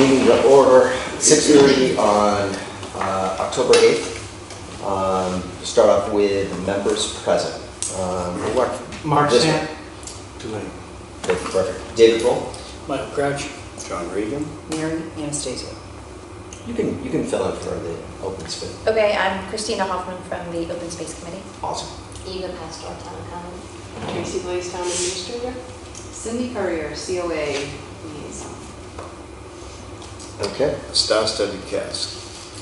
meeting to order, 6:30 on October 8th. To start off with members present. Mark This Stan. one. Okay, perfect. David Bull. Michael Crouch. John Regan. Mary Anastasia. You can fill in for the open space. Okay, I'm Christina Hoffman from the Open Space Committee. Awesome. Eva Pastor, Town Accountant. Tracy Blaze, Town Administrator. Cindy Courier, COA liaison. Okay, Star-studded cast.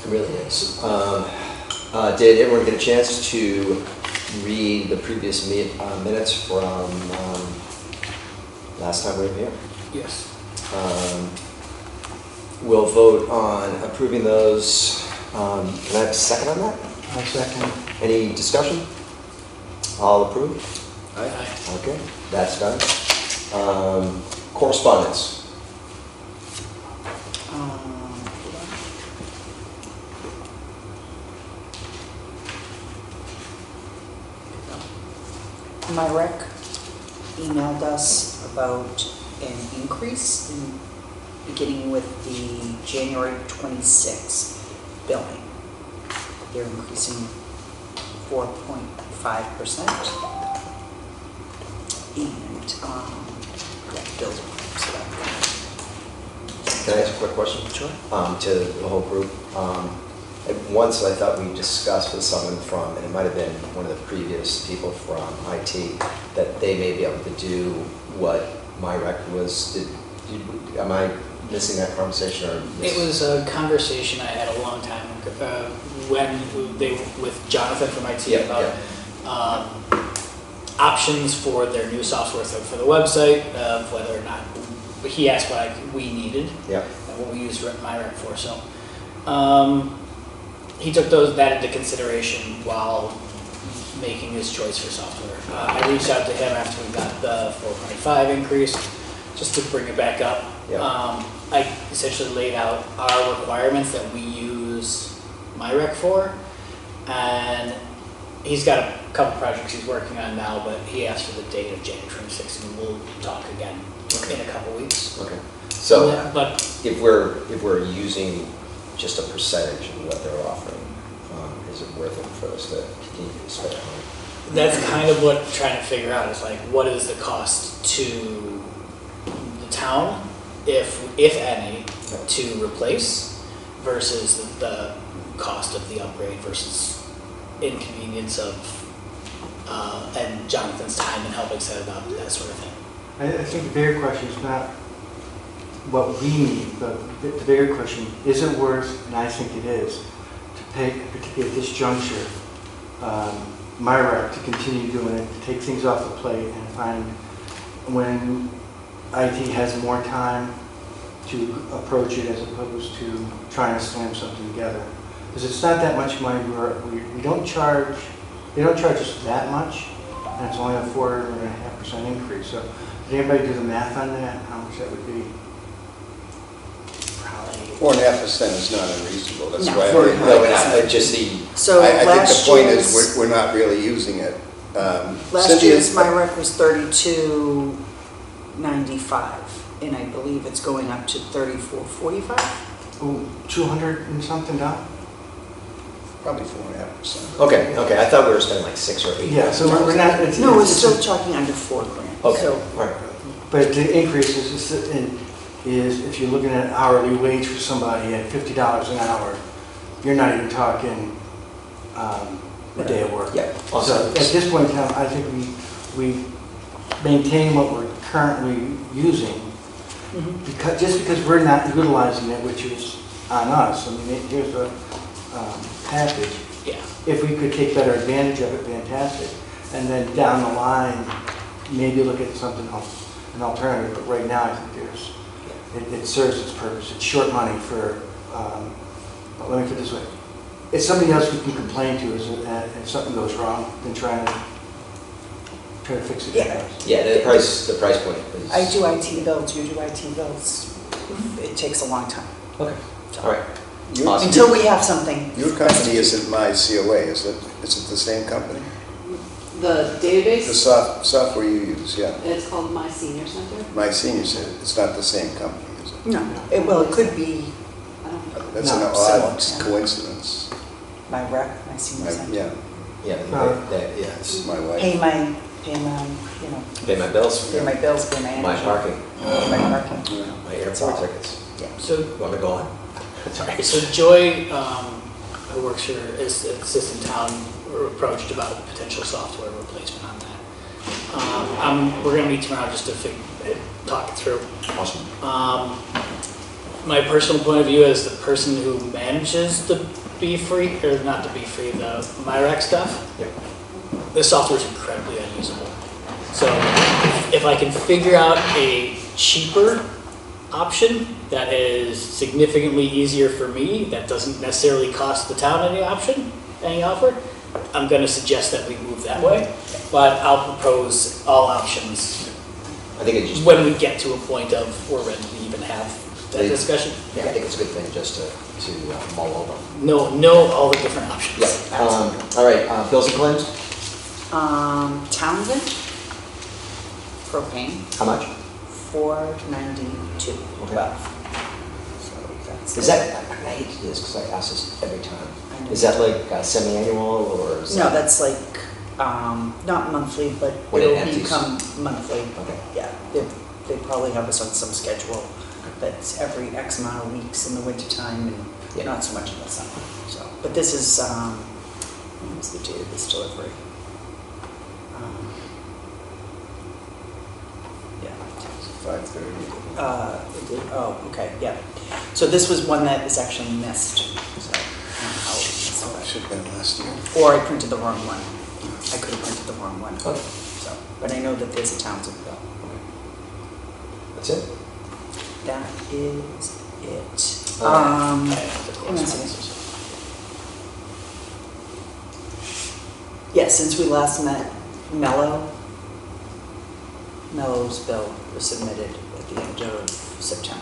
it really is. Did everyone get a chance to read the previous minutes from last time we were here? Yes. We'll vote on approving those. Can I have a second on that? I'll second. Any discussion? All approved? Aye. Okay, that's done. Correspondence. My rec emailed us about an increase in beginning with the January 26th billing. They're increasing 4.5%. And bills are up, so that. Can I ask a quick question? Sure. To the whole group. Once I thought we discussed with someone from, and it might have been one of the previous people from IT, that they may be able to do what my rec was. Am I missing that conversation? Or It was a conversation I had a long time when they with Jonathan from IT Yeah, about options for their new software for the website, whether or not he asked what we needed Yeah. and what we used MyRec for. So he took that into consideration while making his choice for software. I reached out to him after we got the 4.5 increase, just to bring it back up. Yeah. I essentially laid out our requirements that we use MyRec for, and he's got a couple projects he's working on now, but he asked for the date of January 26th, and we'll talk again in a couple weeks. Okay. So But if we're using just a percentage of what they're offering, is it worth it for us to continue to spend on? that's kind of what I'm trying to figure out, is like, what is the cost to the town, if any, to replace, versus the cost of the upgrade versus inconvenience of and Jonathan's time in helping set it up, that sort of thing. I think the bigger question is not what we need, but the bigger question, is it worth, and I think it is, to pay, particularly at this juncture, MyRec to continue doing it, to take things off the plate and find when IT has more time to approach it as opposed to trying to slam something together. Because it's not that much money. We don't charge, they don't charge us that much, and it's only a 4.5% increase. So did anybody do the math on that, how much that would be? Probably. 4.5% is not unreasonable. That's No, why. No, we're not. Just the. So I think last the point year's, is we're not really using it. last Cynthia- year's MyRec was $32.95, and I believe it's going up to $34.45. Oh, 200 and something dollars? Probably 4.5%. Okay. I thought we were spending like 6 or 8. Yeah, so we're not. No, it's still talking under $4,000. Okay. So All right. But the increase is if you're looking at hourly wage for somebody at $50 an hour, you're not even talking a day of work. Yeah. So Awesome. at this point in time, I think we maintain what we're currently using, just because we're not utilizing it, which is on us. I mean, here's a package. Yeah. If we could take better advantage of it, fantastic. And then down the line, maybe look at something else, an alternative. But right now, I think it serves its purpose. It's short money for, but let me put it this way. It's somebody else we can complain to if something goes wrong than try to fix it. Yeah. Yeah, the price point is. I do IT bills, you do IT bills. It takes a long time. Okay. All right. Your- Until we have something. Your company isn't My COA, is it? Is it the same company? The database, The software you use, yeah. it's called My Senior Center. My Senior Center, it's not the same company, is it? No, well, it could be I don't know. That's No, an odd similar. coincidence. my rec, my senior center. Yeah, Yeah, yeah, it's it's my wife. Pay my, you know, pay my bills, pay my bills, pay my energy. my parking, Pay my parking. Yeah. my airport tickets. So, You want me to go on? Sorry. so Joy, who works here, is assistant town, approached about a potential software replacement on that. We're gonna meet tomorrow just to talk it through. Awesome. My personal point of view as the person who manages the Be Free, or not the Be Free, the MyRec stuff, Yep. this software is incredibly unusable. So if I can figure out a cheaper option that is significantly easier for me, that doesn't necessarily cost the town any offer, I'm gonna suggest that we move that way. But I'll propose all options I think it just, when we get to a point of we're ready to even have that discussion. yeah, I think it's a good thing just to mull over. Know all the different options. Yeah, all right, bills and claims, Townsend, propane, how much? $492.12. Okay. So that's Is that, I hate to do this because I ask this every time. I know. Is that like semi-annual or is No, that? that's like, not monthly, but When it it'll empties. become monthly. Okay. Yeah, they probably have us on some schedule that's every X amount of weeks in the wintertime Yeah. and not so much in the summer, so. But this is, when was the date of this delivery? Yeah. 5:30. Oh, okay, yeah. So this was one that is actually missed, so. I don't know how it missed, but- Should have been last year. Or I printed the wrong one. I could have printed the wrong one. Okay. So, but I know that there's a Townsend bill. That's it? That is it. All right. I have the hang on a second. correspondences. Yeah, since we last met, Mello's bill was submitted at the end of September.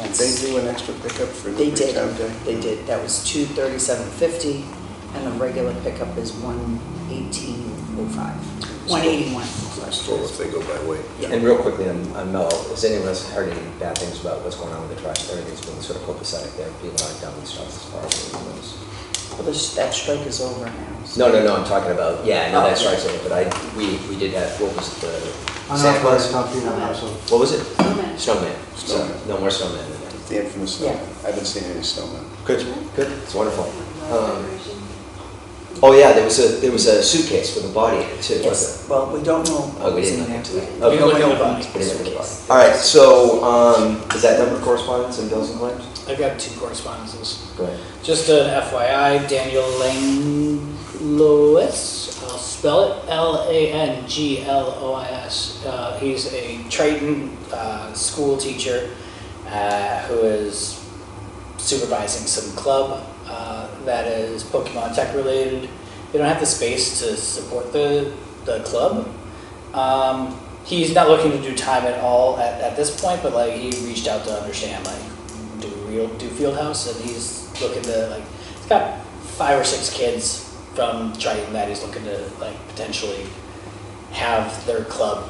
Did they do an extra pickup for They Newbury did, Town Day? they did. That was $237.50, and the regular pickup is $118.05. 181. It's full if they go by weight. Yeah. And real quickly on Mel, has anyone else heard any bad things about what's going on with the trash? Everything's being sort of copacetic there, people aren't dumping stuff as far as anyone knows. Well, that strike is over now. so- No, I'm talking about, yeah, I know Oh, that strikes yeah. over, but we did have, what was it, the Santa Unauthorized Claus? dumping of household. What was it? Snowman. Snowman. So, Snowman. no more snowman than that. The infamous Yeah. snowman. I haven't seen any snowmen. Good, it's wonderful. Oh yeah, there was a suitcase with a body in it too, wasn't Yes, well, we don't know. Oh, we what's didn't in look there. into that. We Okay. don't Look know at the about body. the it? We didn't look at the body. suitcase. All right, so, is that number correspondence and bills and claims? I've got two correspondences. Go ahead. Just an FYI, Daniel Langlois, I'll spell it Langlois. He's a Triton school teacher who is supervising some club that is Pokemon tech related. They don't have the space to support the club. He's not looking to do time at all at this point, but like he reached out to understand like do field house, and he's looking to like he's got 5 or 6 kids from Triton that he's looking to like potentially have their club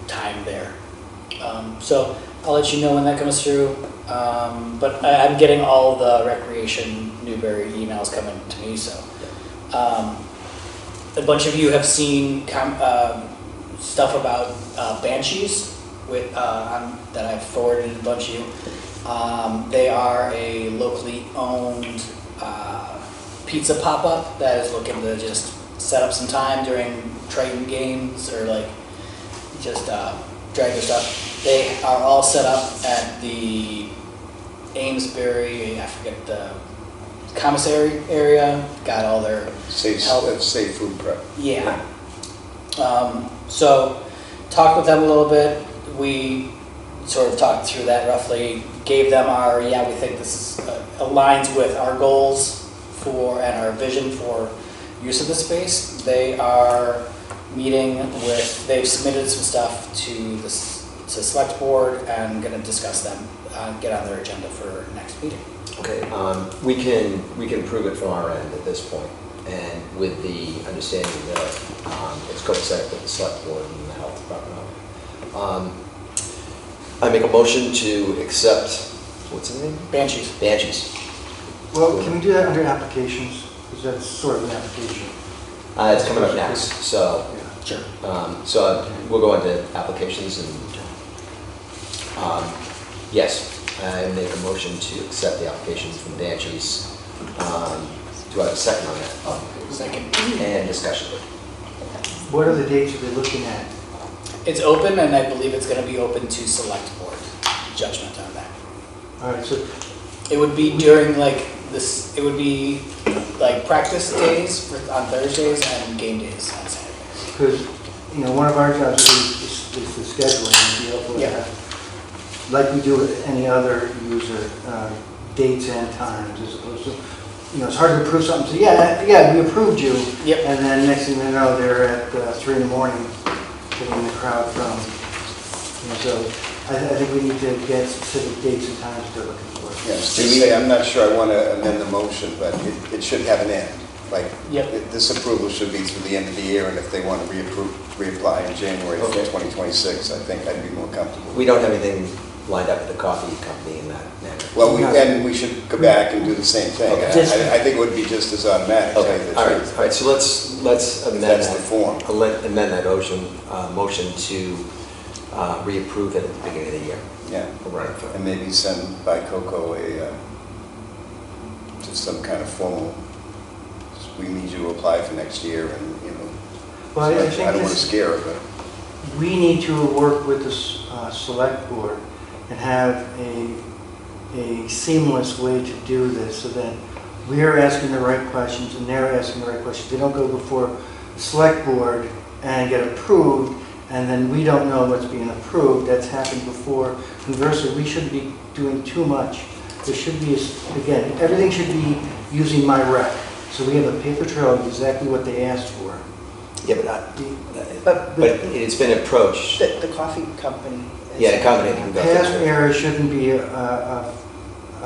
time there. So I'll let you know when that comes through. But I'm getting all the Recreation Newbury emails coming to me, so. A bunch of you have seen stuff about Banshees that I've forwarded a bunch of you. They are a locally owned pizza pop-up that is looking to just set up some time during Triton games or like just drag their stuff. They are all set up at the Amesbury, I forget the commissary area, got all their Safe food prep. yeah. So talked with them a little bit. We sort of talked through that roughly, gave them our, we think this is, aligns with our goals and our vision for use of the space. They are meeting with, they've submitted some stuff to the select board and going to discuss them, get on their agenda for next meeting. Okay, we can prove it from our end at this point, and with the understanding that it's copacetic with the select board and the health department. I make a motion to accept, what's the name? Banshees. Banshees. Well, can we do that under applications? Because that's sort of an application. It's coming up next, so, Yeah. Sure. so we'll go into applications and, yes, I make a motion to accept the application from Banshees. Do I have a second on that? Second. And discussion. What are the dates are they looking at? It's open, and I believe it's going to be open to select board judgment on that. All right, so It would be during like this. It would be like practice days on Thursdays and game days on Saturdays. because, one of our jobs is the scheduling and be able to Yeah. have, like we do with any other user, dates and times as opposed to, it's hard to approve something, so yeah, we approved you. Yep. And then next thing you know, they're at 3 in the morning getting the crowd from. So I think we need to get specific dates and times they're looking for. Yes, to say, I'm not sure I want to amend the motion, but it should have an end. Like, Yep. this approval should be through the end of the year, and if they want to reapply in January Okay. 2026, I think I'd be more comfortable. We don't have anything lined up with the coffee company in that manner. Well, No. and we should go back and do the same thing. Okay. I think it would be just as automatic, to tell Okay, you the all right, truth. all right, so let's amend That's the that. form. Amend that motion to reapprove it at the beginning of the year. Yeah, Right. and maybe send by Coco just some kind of formal, we need you to apply for next year, and, Well, I think I don't want to this- scare her, but. We need to work with the select board and have a seamless way to do this so that we're asking the right questions and they're asking the right questions. They don't go before select board and get approved and then we don't know what's being approved. That's happened before. Conversely, we shouldn't be doing too much. There should be, again, everything should be using my rec. So we have a paper trail of exactly what they asked for. Yeah, But- but it's been approached. The coffee company. is- Yeah, the company can go Past through. errors shouldn't be a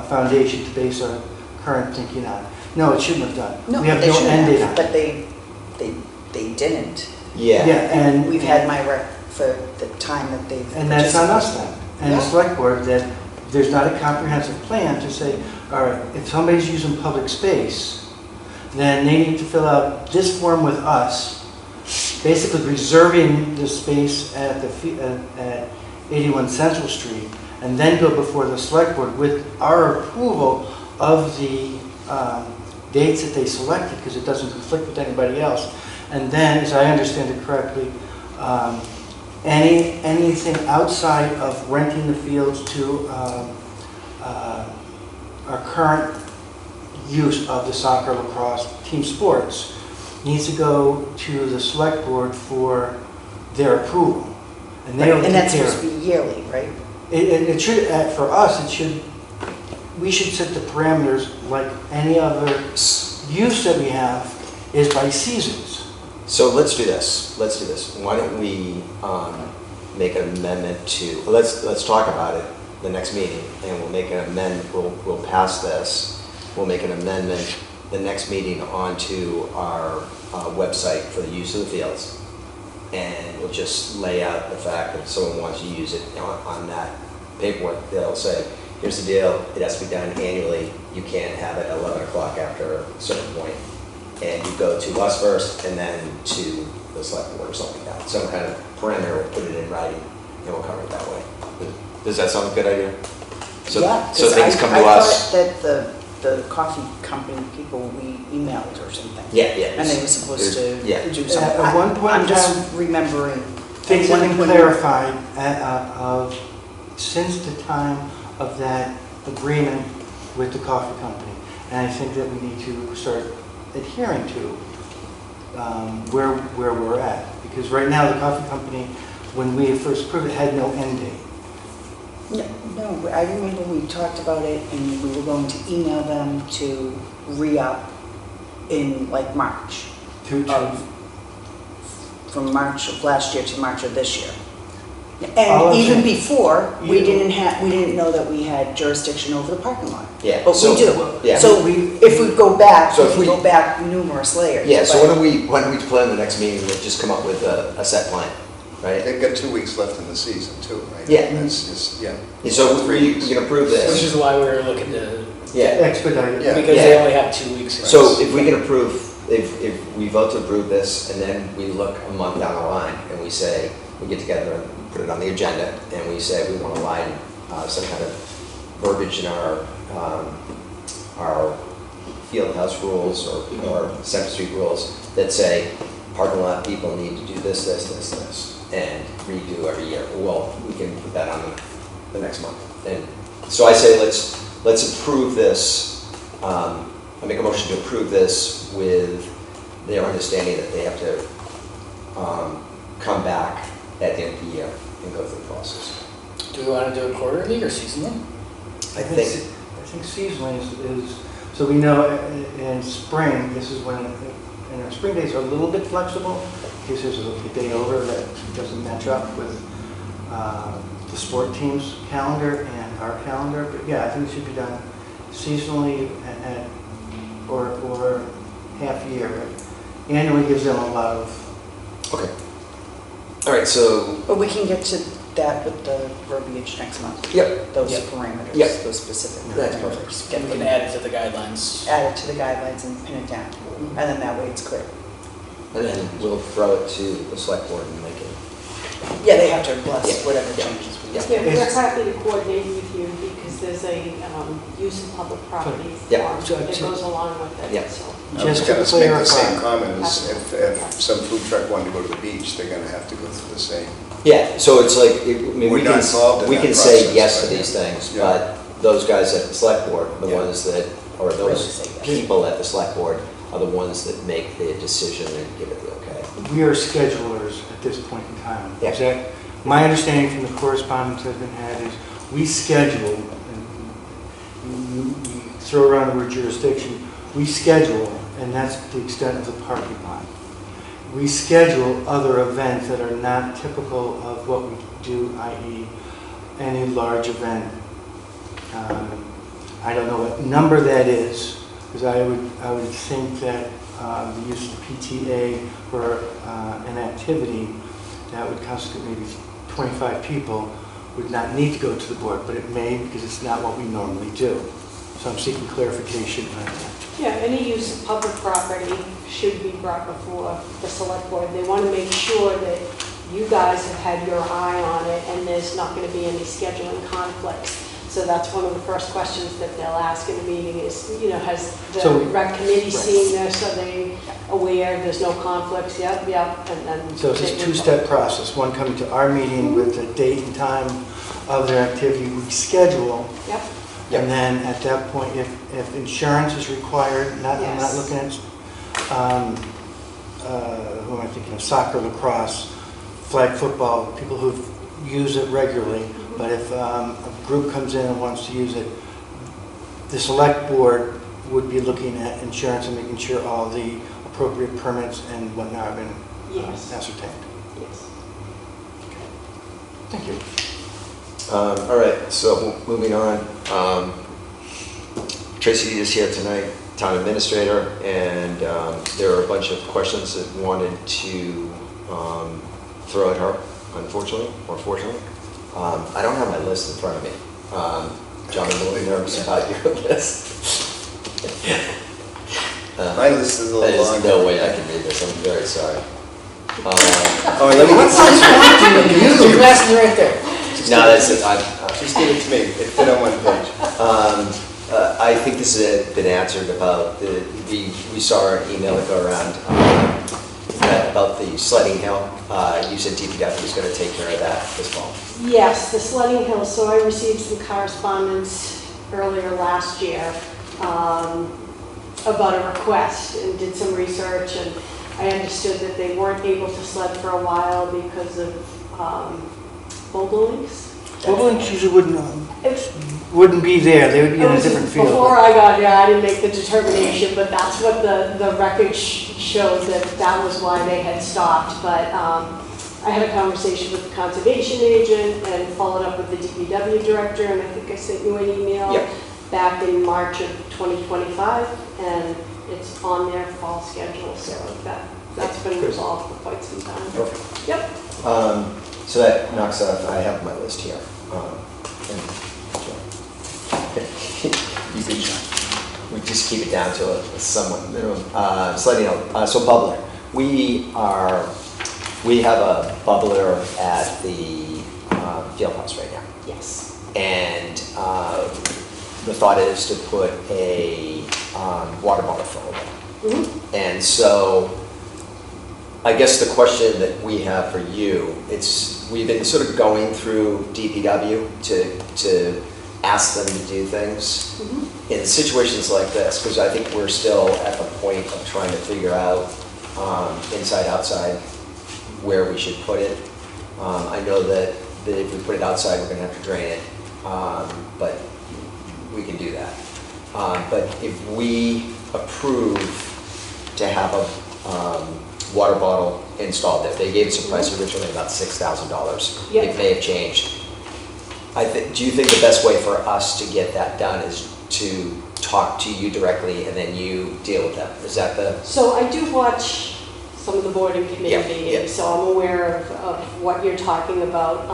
foundation to base our current thinking on. No, it shouldn't have done. No, We have they no shouldn't end date have, on but it. they didn't. Yeah. Yeah, and. We've had my rec for the time that they've. And that's on us then, and the Yeah. select board, that there's not a comprehensive plan to say, all right, if somebody's using public space, then they need to fill out this form with us, basically reserving the space at at 81 Central Street, and then go before the select board with our approval of the dates that they selected, because it doesn't conflict with anybody else. And then, as I understand it correctly, anything outside of renting the fields to our current use of the soccer, lacrosse, team sports needs to go to the select board for their approval. And they'll And take that's care supposed of to be yearly, right? it should, for us, we should set the parameters like any other use that we have is by seasons. So let's do this. Why don't we make an amendment to, let's talk about it the next meeting, and we'll make an amendment, we'll pass this. We'll make an amendment the next meeting onto our website for the use of the fields. And we'll just lay out the fact that if someone wants to use it on that paperwork, they'll say, here's the deal, it has to be done annually. You can't have it at 11 o'clock after a certain point. And you go to us first and then to the select board or something like that. Some kind of parameter, we'll put it in writing and we'll cover it that way. Does that sound a good idea? So, Yeah, so 'cause things come to I us. thought that the coffee company people we emailed or something. Yeah. And they were supposed to Yeah. do something. At one point I'm in just time- remembering. Things at have one been point- clarified since the time of that agreement with the coffee company. And I think that we need to start adhering to where we're at. Because right now, the coffee company, when we first approved it, had no end date. No, I remember we talked about it and we were going to email them to re-up in like March, from March of last year to March of this year. All And I'm even saying- before, we didn't know that we had jurisdiction over the parking lot. Yeah. But so- we do. Yeah. So if we go back, So if we- go back numerous layers. Yeah, so but- why don't we plan the next meeting, we'll just come up with a set plan? right? They've got 2 weeks left in the season too, right? Yeah. That's just, yeah. And so we can approve Which this. is why we were looking to, Yeah. Expedite it. Yeah. because they only have 2 weeks. So if we can approve, if we vote to approve this, and then we look a month down the line, and we say, we get together and put it on the agenda, and we say we want to line some kind of verbiage in our field house rules or Center Street rules that say parking lot people need to do this, and redo every year. Well, we can put that on the next month. And so I say let's approve this. I make a motion to approve this with their understanding that they have to come back at the end of the year and go through the process. Do we want to do it quarterly or seasonally? I think, Seasonally is, so we know in spring, this is when, and our spring days are a little bit flexible, because there's a day over that doesn't match up with the sport team's calendar and our calendar, but yeah, I think it should be done seasonally or half year. Annually gives them a lot of, okay. All right, so, But we can get to that with the verbiage next month. yep, Those Yep. parameters, Yep. those specific That's parameters. And we can add it to the guidelines. Add it to the guidelines and pin it down. And then that way it's clear. and then we'll throw it to the select board and make it. Yeah, they have to bless Yeah. whatever Yeah. changes we Yeah. make. Yeah, we're It's- happy to coordinate with you because there's a use of public property Yeah. form that goes along with Yeah. it, so. I was Just to going to make the same clarify. comment as if some food truck wanted to go to the beach, they're going to have to go through the same. Yeah, so it's like, I mean, We're we not can, involved in we that can say process, yes to but- these things, Yeah. but those guys at the select board, are the Yeah. ones that, or Really those say yes. people at the select board are the ones that make the decision and give it the okay. we are schedulers at this point in time. Yeah. Is that, my understanding from the correspondence that's been had is, we schedule, and you throw around the word jurisdiction, we schedule, and that's the extent of the parking lot. We schedule other events that are not typical of what we do, i.e. any large event. I don't know what number that is, because I would think that the use of PTA for an activity that would constitute maybe 25 people would not need to go to the board, but it may, because it's not what we normally do. So I'm seeking clarification on that. Yeah, any use of public property should be brought before the select board. They want to make sure that you guys have had your eye on it and there's not going to be any scheduling conflicts. So that's one of the first questions that they'll ask in a meeting is, has the So- rec committee Right. seen this? Are they aware there's no conflicts? Yep, and then. So it's they a would- two-step process, one coming to our meeting with the date and time of their activity we schedule, Yep, and then at that point, if insurance is required, I'm not Yes. looking at, who am I thinking of, soccer, lacrosse, flag football, people who use it regularly, but if a group comes in and wants to use it, the select board would be looking at insurance and making sure all the appropriate permits and whatnot have been Yes. ascertained. yes. Thank you. All right, so moving on. Tracy is here tonight, town administrator, and there are a bunch of questions that wanted to throw at her, unfortunately, or fortunately. I don't have my list in front of me. John, I'm a little nervous about your list. My list is a little There's longer. no way I can read this, I'm very sorry. Oh, let me get Your glasses are right there. No, that's it, Just give it to me. It fit on one page. I think this has been answered about we saw an email that go around about the sledding hill. You said DPW was going to take care of that this fall. Yes, the sledding hill, so I received some correspondence earlier last year about a request and did some research, and I understood that they weren't able to sled for a while because of bogelinks. Bobolinks usually wouldn't be there, they would be in a different field. Before I got here, I didn't make the determination, but that's what the record showed, that was why they had stopped. But I had a conversation with the conservation agent and followed up with the DPW director, and I think I sent you an email Yep. back in March of 2025, and it's on their fall schedule, so that That's been resolved for quite some time. Perfect. Yep. So that knocks off, I have my list here. And you could, we just keep it down to a somewhat minimum. So let me know, so bubbler. We have a bubbler at the field house right now. Yes. And the thought is to put a water bottle filler there. Mhm. And so I guess the question that we have for you, we've been sort of going through DPW to ask them to do things Mhm. in situations like this, because I think we're still at the point of trying to figure out inside, outside, where we should put it. I know that if we put it outside, we're gonna have to drain it, but we can do that. But if we approve to have a water bottle installed there, they gave us a price originally about $6,000. Yeah. It may have changed. Do you think the best way for us to get that done is to talk to you directly and then you deal with them? Is that the? So I do watch some of the board and committee Yeah, meetings, yeah. so I'm aware of what you're talking about.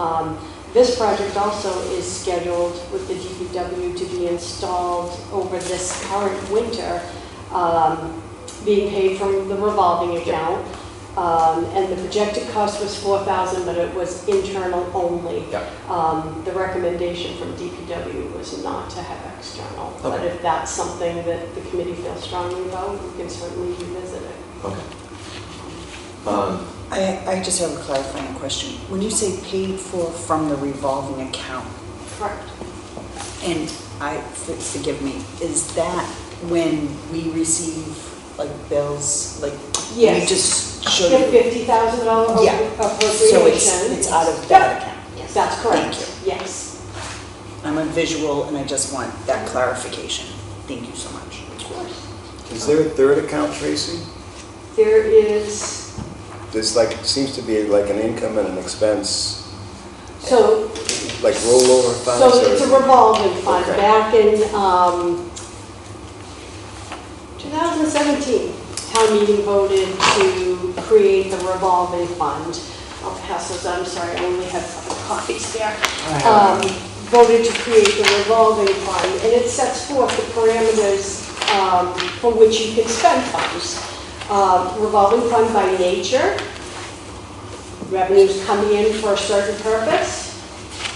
This project also is scheduled with the DPW to be installed over this current winter, being paid from the revolving account. And the projected cost was $4,000, but it was internal only. Yeah. The recommendation from DPW was not to have external. But Okay. if that's something that the committee feels strongly about, we can certainly revisit it. Okay. I just have a clarifying question. When you say paid for from the revolving account, Correct. and forgive me, is that when we receive like bills, like we Yes. just The should? $50,000 Yeah. appropriation. So it's out of Yep. that account. Yes, that's correct. Thank Yes. I'm a visual and I just want that clarification. Thank you so much. Of course. Is there a third account, Tracy? There is, There's seems to be like an income and an expense, so, like rollover funds? so it's a or- revolving fund. Okay. Back in 2017, town meeting voted to create the revolving fund. I'll pass those on, I'm sorry, I only have a couple copies there. Voted to create the revolving fund, and it sets forth the parameters for which you can spend funds. Revolving fund by nature, revenues coming in for a certain purpose,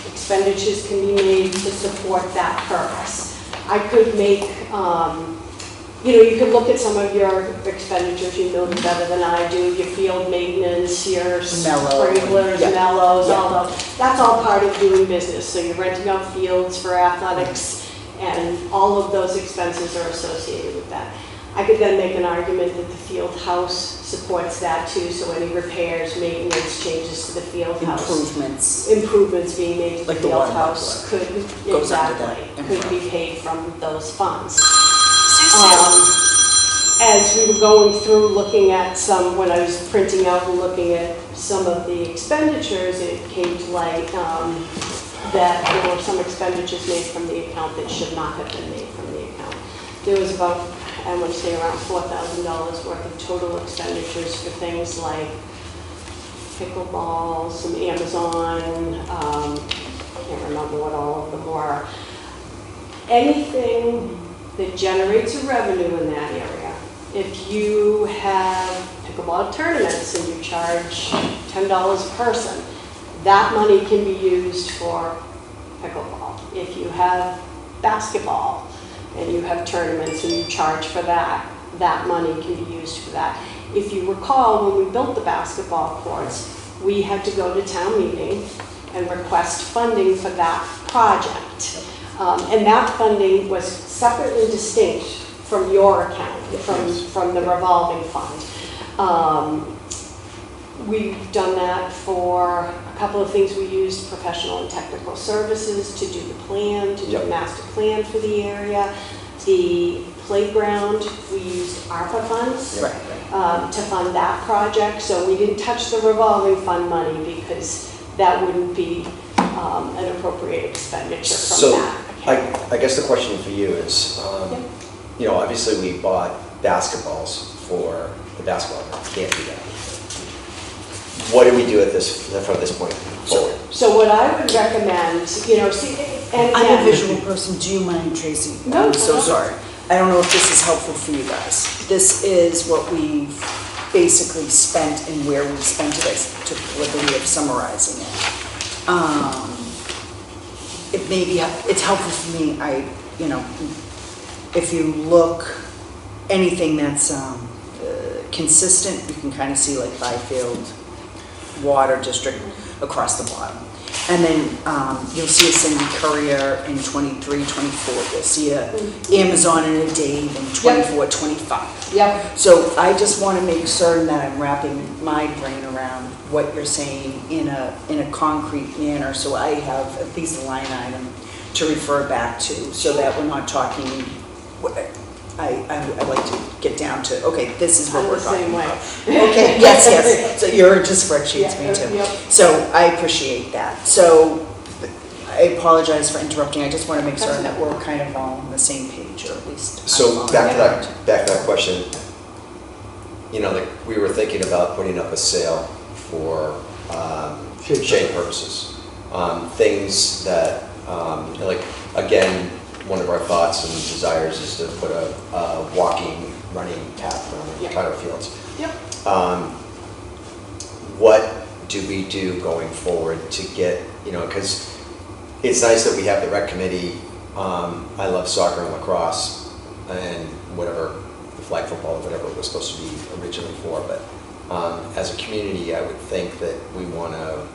expenditures can be made to support that purpose. I could make, you could look at some of your expenditures, you know them better than I do, your field maintenance, your Mellow. sprinklers, Yeah. mellows, Yeah. all those. That's all part of doing business, so you're renting out fields for athletics, and all of those expenses are associated with that. I could then make an argument that the field house supports that too, so any repairs, maintenance, changes to the field house, Improvements. being made to the Like the field water house bottle. could, Goes under exactly, that. could be paid from those funds. As we were going through looking at some, when I was printing out and looking at some of the expenditures, it came to light that there were some expenditures made from the account that should not have been made from the account. There was about, I want to say around $4,000 worth of total expenditures for things like pickleball, some Amazon, can't remember what all of them were. Anything that generates a revenue in that area. If you have pickleball tournaments and you charge $10 a person, that money can be used for pickleball. If you have basketball and you have tournaments and you charge for that, that money can be used for that. If you recall, when we built the basketball courts, we had to go to town meeting and request funding for that project. And that funding was separately distinct from your account, from the revolving fund. We've done that for a couple of things. We used professional and technical services to do the plan, to do the master plan for the area. The playground, we used ARPA funds to fund that project. So we didn't touch the revolving fund money because that wouldn't be an appropriate expenditure from that account. I guess the question for you is, obviously we bought basketballs for the basketball. Can't do that. What do we do from this point forward? So what I would recommend, you know, see, and I'm a again, visual person, do you mind, Tracy? No, I'm so no. sorry. I don't know if this is helpful for you guys. This is what we've basically spent and where we've spent it. I took the liberty of summarizing it. It may be, it's helpful for me, you know, if you look, anything that's consistent, you can kind of see like Byfield Water District across the bottom. And then you'll see a Cindy Courier in 23, 24. You'll see a Amazon and a Dave in 24, 25. Yep. So I just want to make certain that I'm wrapping my brain around what you're saying in a concrete manner, so I have at least a line item to refer back to, so that we're not talking. I like to get down to, okay, this is what I'm we're the same talking way. about. Okay, yes. So you're into spreadsheets, me too. Yep. So I appreciate that. So I apologize for interrupting. I just want to make certain that we're kind of all on the same page, or at least. So I'm back on to that question, you know, like we were thinking about putting up a sale for shade purposes. Things that, like, again, one of our thoughts and desires is to put a walking, running path around the entire fields. Yep. What do we do going forward to get, you know, because it's nice that we have the rec committee. I love soccer and lacrosse and whatever, the flag football or whatever it was supposed to be originally for, but as a community, I would think that we want to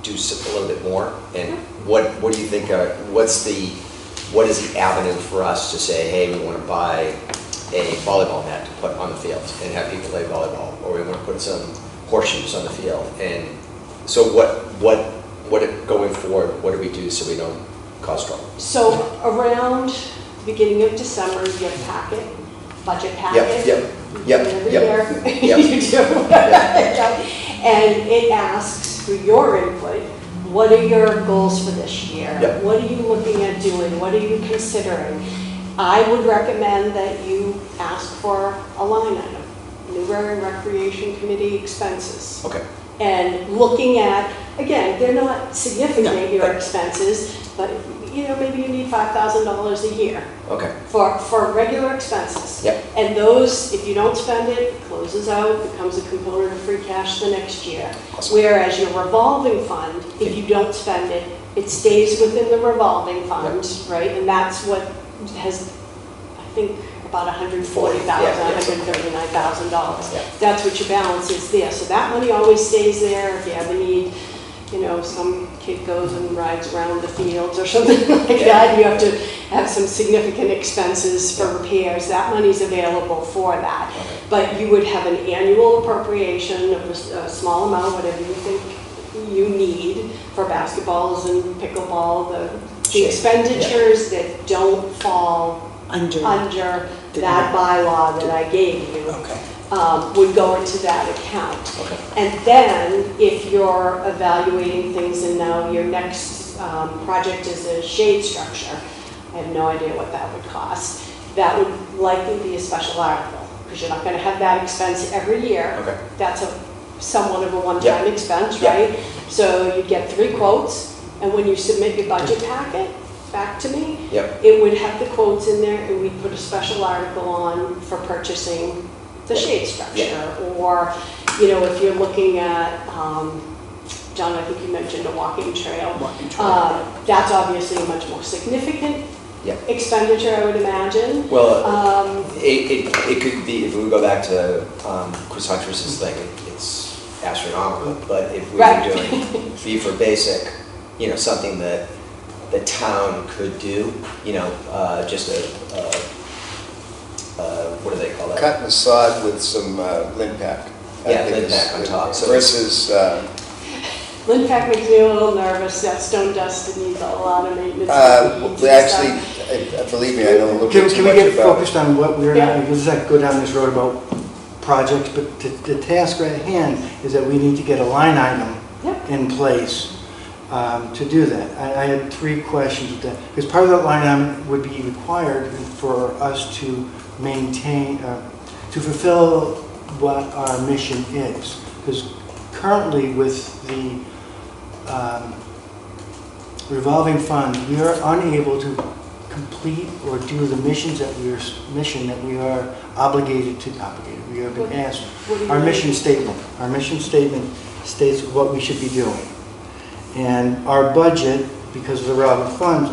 do a little bit more. And what do you think, what is the avenue for us to say, hey, we want to buy a volleyball net to put on the field and have people play volleyball, or we want to put some horseshoes on the field? And so going forward, what do we do so we don't cause trouble? So around the beginning of December, you get a packet, budget packet. Yep. Every year Yep. you do. And it asks for your input. What are your goals for this year? Yep. What are you looking at doing? What are you considering? I would recommend that you ask for a line item, Newbury Recreation Committee expenses. Okay. And looking at, again, they're not significant, No, your but- expenses, but you know, maybe you need $5,000 a year Okay. for regular expenses. Yep. And those, if you don't spend it, it closes out, becomes a component of free cash the next year. Awesome. Whereas your revolving fund, if you don't spend it, it stays within the revolving fund, right? And that's what has, I think, about $140,000, Yeah. $139,000. Yeah. That's what your balance is there. So that money always stays there. If you ever need, you know, some kid goes and rides around the fields or something like that, you have to have some significant expenses for repairs, that money's available for that. Okay. But you would have an annual appropriation of a small amount, whatever you think you need for basketballs and pickleball, the Sure. expenditures that don't fall Under. that bylaw that I gave you. Okay. Would go into that account. Okay. And then, if you're evaluating things and now your next project is a shade structure, I have no idea what that would cost. That would likely be a special article, because you're not gonna have that expense every year. Okay. That's somewhat of a one-time expense, Yep. right? So you'd get 3 quotes, and when you submit your budget packet back to me, Yep. it would have the quotes in there, and we'd put a special article on for purchasing the shade structure. Or, you know, if you're looking at, John, I think you mentioned a walking trail. Walking trail. That's obviously a much more significant Yep. expenditure, I would imagine. Well, it could be, if we go back to Chris Huntress's thing, it's astronomical, but if we Right. were doing fee for basic, you know, something that the town could do, you know, just what do they call that? Cut and sod with some lint pack. I Yeah, think lint is- pack on top, so- Versus, Lynn Pack makes me a little nervous, that stone dust needs a lot of maintenance. we actually, believe me, I know a little bit too Can we much get about it. focused on what we're Yeah. not, because I could go down this road about projects, but the task at hand is that we need to get a line item Yep. in place to do that. I had 3 questions with that, because part of that line item would be required for us to maintain, to fulfill what our mission is. Because currently with the revolving fund, we are unable to complete or do the mission that we are obligated to, we have been asked. What do you Our mean? mission statement states what we should be doing. And our budget, because of the revolving funds,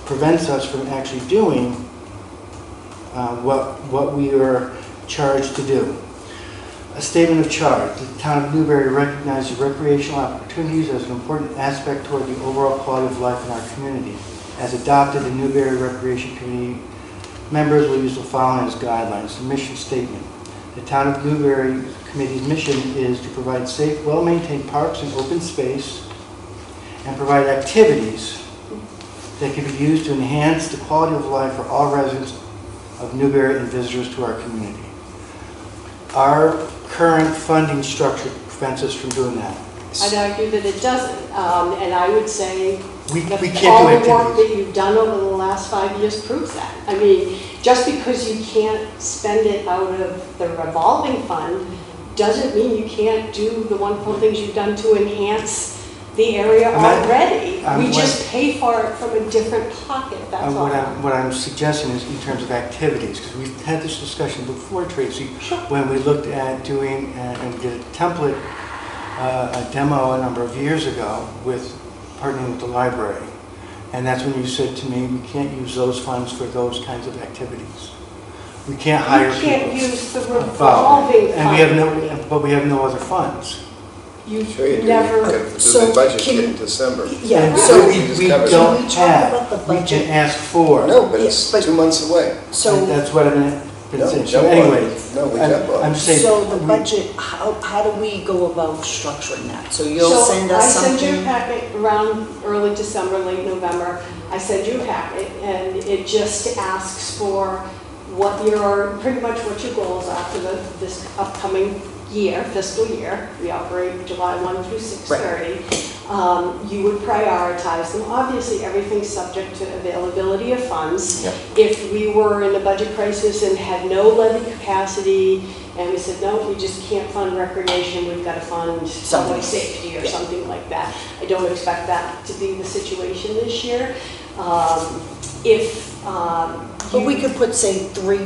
prevents us from actually doing what we are charged to do. A statement of charge. The town of Newbury recognizes recreational opportunities as an important aspect toward the overall quality of life in our community. As adopted, the Newbury Recreation Committee members will use the following as guidelines. The mission statement. The town of Newbury Committee's mission is to provide safe, well-maintained parks and open space and provide activities that can be used to enhance the quality of life for all residents of Newbury and visitors to our community. Our current funding structure prevents us from doing that. I'd argue that it doesn't, and I would say We that can't do all the work activities. that you've done over the last 5 years proves that. I mean, just because you can't spend it out of the revolving fund doesn't mean you can't do the wonderful things you've done to enhance the area already. We just pay for it from a different pocket, that's all. What I'm suggesting is in terms of activities, because we've had this discussion before, Tracy, Sure. when we looked at doing and did a template, a demo a number of years ago with partnering with the library. And that's when you said to me, we can't use those funds for those kinds of activities. We can't hire people. You can't use the revolving And we have fund. but we have no other funds. You Sure you do. never, So The budget can- hit in December. Yeah, And so, we Just we cover it. don't Can we talk have, about the we budget? can ask for. No, but it's Yes, but- 2 months away. so, That's what I've been No, saying. So jump on it. anyway, No, we jump on I'm it. just saying. so the we- budget, how do we go about structuring that? So you'll send us I send you a something? packet around early December, late November. I send you a packet, and it just asks for pretty much what your goals are for this upcoming year, fiscal year. We operate July 1 through 6/30. You would prioritize them. Obviously, everything's subject to availability of funds. Yep. If we were in a budget crisis and had no levy capacity, and we said, no, we just can't fund recreation, we've got to fund public Something. safety or Yeah. something like that. I don't expect that to be the situation this year. If But we could put, say, three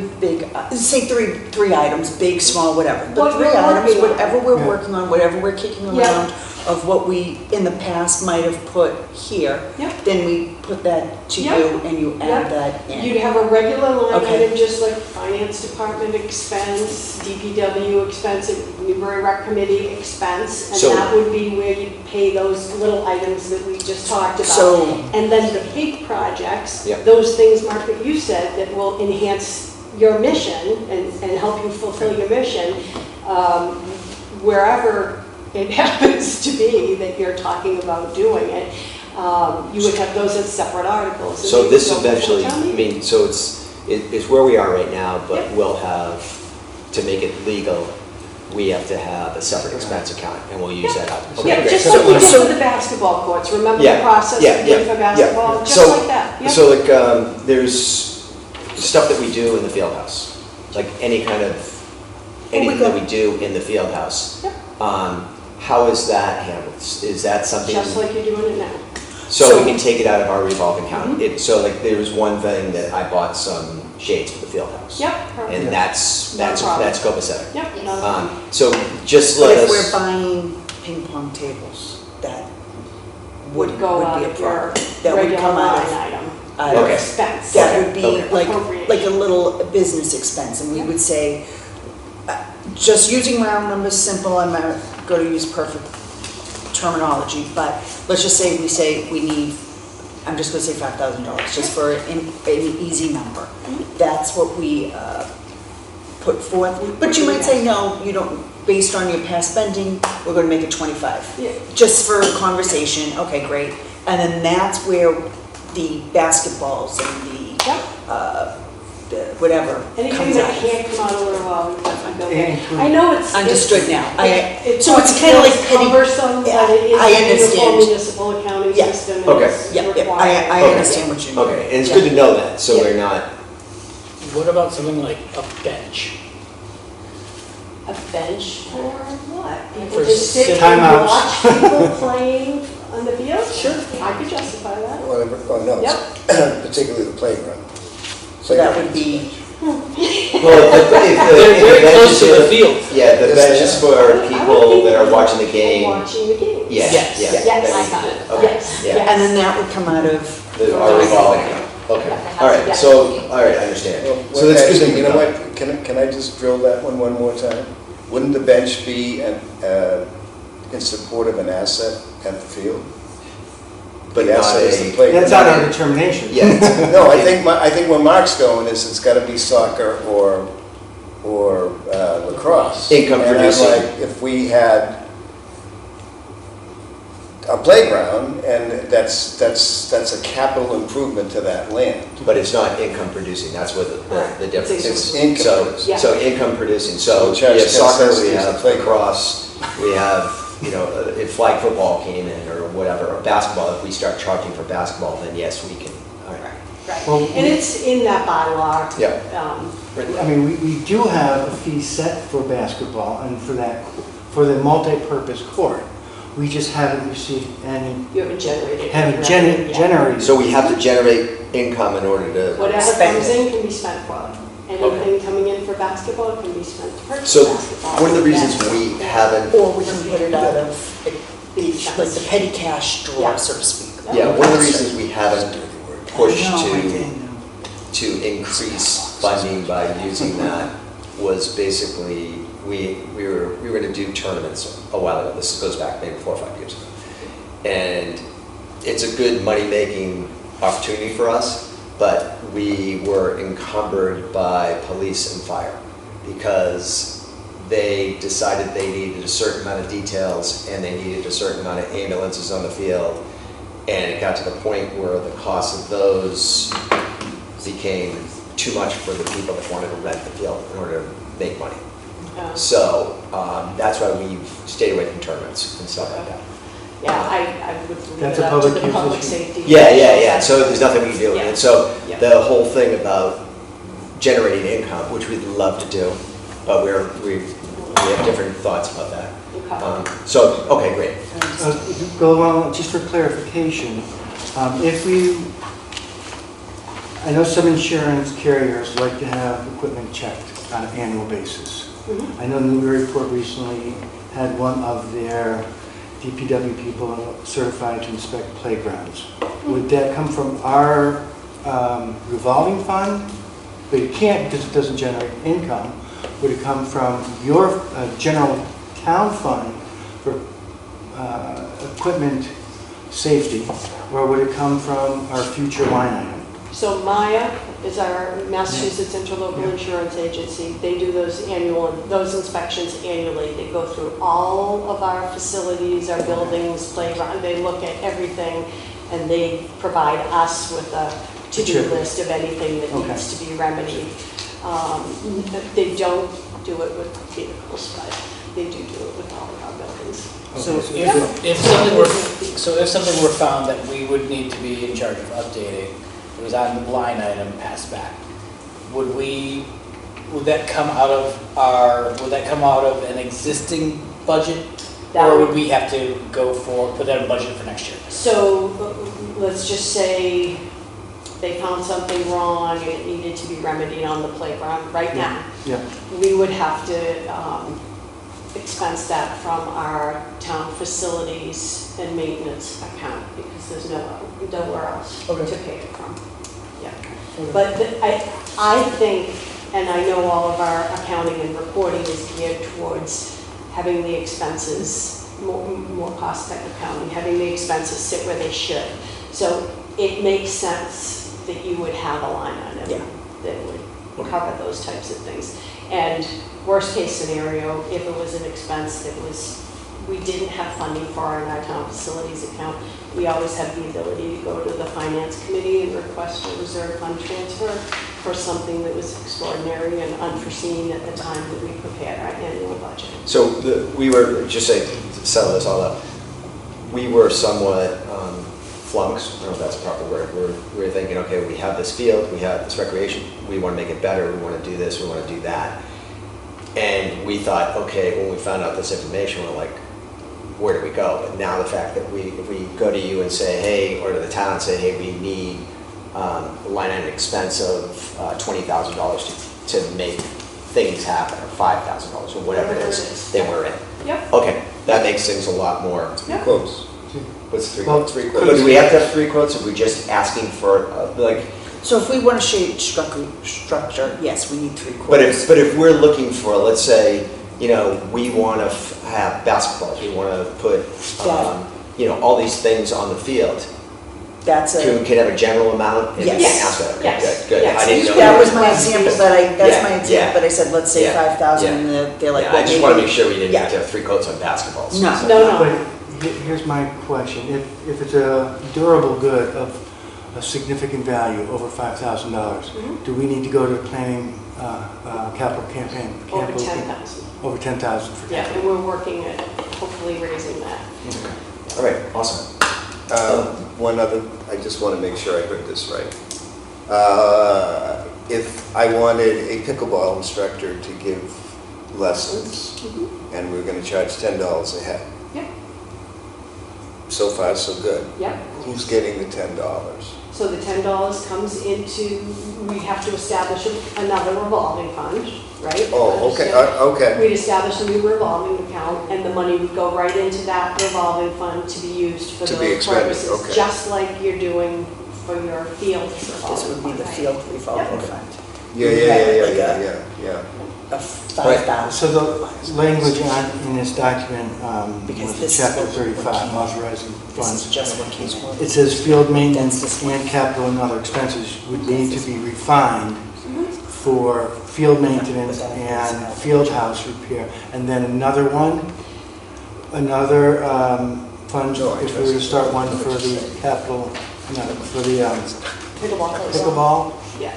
items, big, small, whatever. What But three we're items, working on. whatever we're Yeah. working on, whatever we're kicking Yeah. around of what we, in the past, might have put here. Yep. Then we put that to Yep. you and you Yep. add that you'd in. have a regular line Okay. item, just like finance department expense, DPW expense, and Newbury Rec Committee expense, So- and that would be where you pay those little items that we just talked about. So, And then the big projects, Yep. those things, Mark, that you said, that will enhance your mission and help you fulfill your mission, wherever it happens to be that you're talking about doing it, you would have those as separate articles. and So they this would go before eventually, town I meeting. mean, so it's where we are right now, but Yep. we'll have, to make it legal, we have to have a separate expense account, and we'll use that up. Okay, Yeah, great. just So- like we did so- for the basketball courts, remember Yeah, the process we yeah, did for yeah, basketball? yeah. Just So- like that, yeah. So like, there's stuff that we do in the field house, like anything that we do in the field house. Yep. How is that handled? Is that something? Just like you're doing it now. So we can take it out of our revolving account. Mhm. So like, there was one thing that I bought some shades for the field house. Yep, perfect. And that's No problem. copacetic. Yep, Yes. not a problem. So just but let if we're us, buying ping pong tables, that Would go out be a of your problem. That would regular come out line of, item, out your Okay. expense. that would be Okay. like a Appropriation. little business expense, and we would say, just using round numbers, simple, I'm not going to use perfect terminology, but let's just say we need, I'm just going to say $5,000, just for an easy number. That's what we put forth, but you might say, no, you don't, based on your past spending, we're going to make it 25. Yeah. Just for conversation, okay, great. And then that's where the basketballs and Yep. the whatever Anything comes that out of. can't come out of the revolving fund, go there. And I know it's. Understood now. So it's kind kinda like petty- cumbersome, Yeah, but it is I a uniform understand. municipal accounting Yeah. system. and Okay. it's Yep, yep, required. I Okay. understand what you mean. okay, and it's good to know that, so Yeah. we're not, What about something like a bench? A bench for what? People For just sit and timeouts. watch people playing on the field? Sure. I could justify that. Whatever, oh, no, Yep. particularly the playground. So that would be, Well, They're very close to the field. Yeah, the Yes, bench they is are. for people that are watching the game. Watching the game. Yeah, Yes. yeah. Yes, that I got we it. did. Okay, Yes, yeah. yes. and then that would come out of, Our revolving account. Okay, all right, so, all right, I understand. So that's good. Actually, you know what, can I just drill that one more time? Wouldn't the bench be in support of an asset at the field? But The not asset is the a, playground. That's not our determination. yeah, it's- No, I think where Mark's going is it's gotta be soccer or lacrosse. Income And I'm producing. like, if we had a playground, and that's a capital improvement to that land. but it's not income producing, that's what the difference It's is. income So, producing. so income producing, so We charge we have 10 soccer, cents to we use the have playground. lacrosse, we have, if flag football came in or whatever, or basketball, if we start charging for basketball, then yes, we can, all right. Right. Well, And it's in that bylaw. Yeah. I mean, we do have a fee set for basketball and for the multi-purpose court. We just haven't received any, You haven't generated. haven't any revenue yet. generated. So we have to generate income in order to, Whatever Spend comes it. in can be spent for. Anything coming in for basketball can be spent to purchase so basketball. one of the reasons we haven't, or we can put it out of, like the petty cash Yeah. drawer, so to speak. yeah, one of the reasons we haven't pushed I know, I to didn't know. increase funding by using that was basically, we were gonna do tournaments a while ago, this goes back maybe 4 or 5 years ago. And it's a good money-making opportunity for us, but we were encumbered by police and fire because they decided they needed a certain amount of details and they needed a certain amount of ambulances on the field. And it got to the point where the cost of those became too much for the people that wanted to rent the field in order to make money. So that's why we've stayed away from tournaments and stuff like that. Yeah, I would leave That's it a up to public the use public issue. safety. Yeah, so there's nothing we can do. Yeah. And so Yeah. the whole thing about generating income, which we'd love to do, but we have different thoughts about that. Okay. So, okay, great. Go along, just for clarification, if I know some insurance carriers like to have equipment checked on an annual basis. Mhm. I know Newburyport recently had one of their DPW people certified to inspect playgrounds. Would that come from our revolving fund? But it can't because it doesn't generate income. Would it come from your general town fund for equipment safety? Or would it come from our future line item? So Maya is our Massachusetts Interlocal Yeah. Insurance Agency. They do those inspections annually. They go through all of our facilities, our buildings, playground. They look at everything and they provide us with a to-do Sure. list of anything that Okay. needs to be remedied. They don't do it with vehicles, but they do it with all of our buildings. So Okay, if something were found that we would need to be in charge of updating, it was on the line item passed back, would that come out of an existing budget? That Or would- would we have to put that in budget for next year? So let's just say they found something wrong and it needed to be remedied on the playground right now. Yeah, We would have to expense that from our town facilities and maintenance account because there's nowhere else Okay. to pay it from. Yeah. But I think, and I know all of our accounting and reporting is geared towards having the expenses, more cost-effective accounting, having the expenses sit where they should. So it makes sense that you would have a line Yeah. item that would cover those types of things. And worst case scenario, if it was an expense that we didn't have funding for in our town facilities account, we always have the ability to go to the finance committee and request a reserve fund transfer for something that was extraordinary and unforeseen at the time that we prepared our annual budget. So we were, just say, to settle this all up, we were somewhat flummoxed, I don't know if that's the proper word. We were thinking, okay, we have this field, we have this recreation, we want to make it better, we want to do this, we want to do that. And we thought, okay, when we found out this information, we're like, where do we go? And now the fact that if we go to you and say, hey, or to the town and say, hey, we need a line item expense of $20,000 to make things happen, or $5,000 or whatever it is, then we're in. Yep. Okay, that makes things a lot more. Yep. Quotes. What's three Well, quotes? But do we have to have 3 quotes? Are we just asking for like? So if we want to shade structure, yes, we need 3 quotes. But if we're looking for, let's say, you know, we want to have basketballs, we want to put, you know, all these things on the field. That's Can we a, can have a general amount? And we can Yes. ask that. Okay, Yes. good, good. Yes. I didn't know. that was my example that's Yeah, my yeah. example, but I said, let's say Yeah, 5,000, yeah. and they're like, Yeah, well, I just want to maybe. make sure we didn't Yeah. have to have 3 quotes on basketballs. No. No, But no. here's my question. If it's a durable good of a significant value, over $5,000, do we need to go to the planning capital campaign? Over capital- 10,000. Over 10,000 for Yeah, capital. and we're working at hopefully raising that. All right, awesome. One other, I just want to make sure I heard this right. If I wanted a pickleball instructor to give lessons, and we're going to charge $10 a head. Yep. So far, so good. Yep. Who's getting the $10? So the $10 comes into, we have to establish another revolving fund, right? Oh, okay, okay. We'd establish a new revolving account, and the money would go right into that revolving fund to be used for To be those expended, purposes. okay. Just like you're doing for your field This revolving would be the fund. field revolving Yep. fund Yeah, yeah. of 5,000. So the language in this document Because was this is chapter what- 35, authorizing This is funds. just what came out. It says field maintenance That's this one. and capital and other expenses would need to be refined for field maintenance and field house repair. And then another one, another fund, No, I if we were to start one for the capital, no, for the Pickleball. pickleball. Yeah.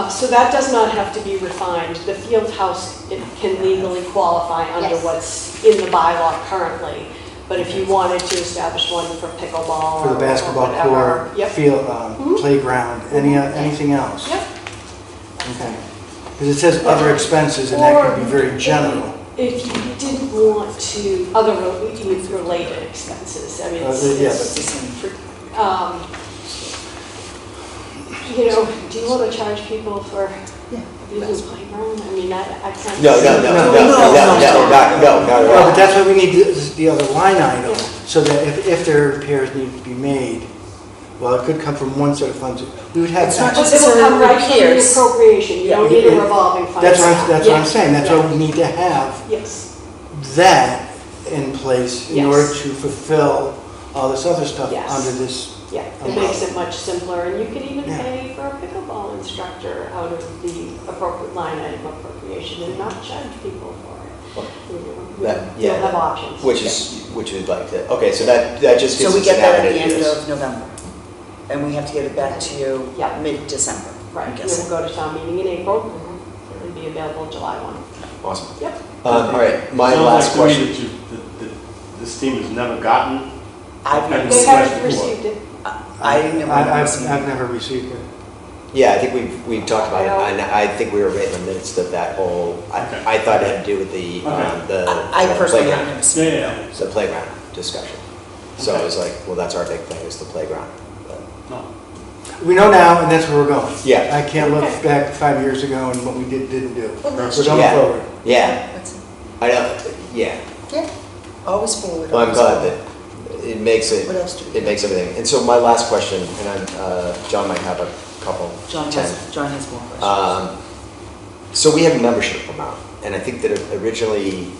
So that does not have to be refined. The field house, it can legally qualify under Yes. what's in the bylaw currently. But if you wanted to establish one for pickleball For the or basketball whatever, court, Yep. field, playground, anything else? Yep. Okay. Because it says other expenses, and that could be very general. If you didn't want to, other youth-related expenses, I mean, Yeah, it's, but you know, do you want to charge people for Yeah. using playground? I mean, I can't. No, Well, but that's why we need the other line item, so that if there are repairs need to be made, well, it could come from one set of funds. We would have. It's not But just- it'll come right from the repairs. appropriation, you don't need a revolving fund. That's what I'm Yes. saying, that's why we need to have Yes, that in place in Yes. order to fulfill all this other stuff Yes. under this. yeah, it makes it much simpler, and you could even Yeah. pay for a pickleball instructor out of the appropriate line item appropriation and not charge people for it. You'll have options. Which we'd like to, okay, so that just So gives we us get an that at the avenue to end do this. of November, and we have to get it back to you Yeah. mid-December, Right, I'm and guessing. we'll go to town meeting in April, and be available July 1. Awesome. Yep. All right, my Sounds last like to me question. that this team has never gotten. I've never They They seen have- haven't received it. I've never received it. Yeah, I think we've talked about it, and I think we were right in the midst of that whole, Okay. I thought it had to do with the I personally have playground, never seen it. the playground discussion. So I was like, well, that's our big thing, is the playground. But- No. We know now, and that's where we're going. Yeah. I can't look Okay. back 5 years ago and what we didn't do. Well, We're that's going Yeah. forward. Yeah, That's- I know, yeah. Yeah, always forward. Well, I'm always glad forward. that it makes it, What else do we it makes everything. And so my last question, and I'm, John might have a couple. John 10. has more questions. So we have a membership amount, and I think that originally,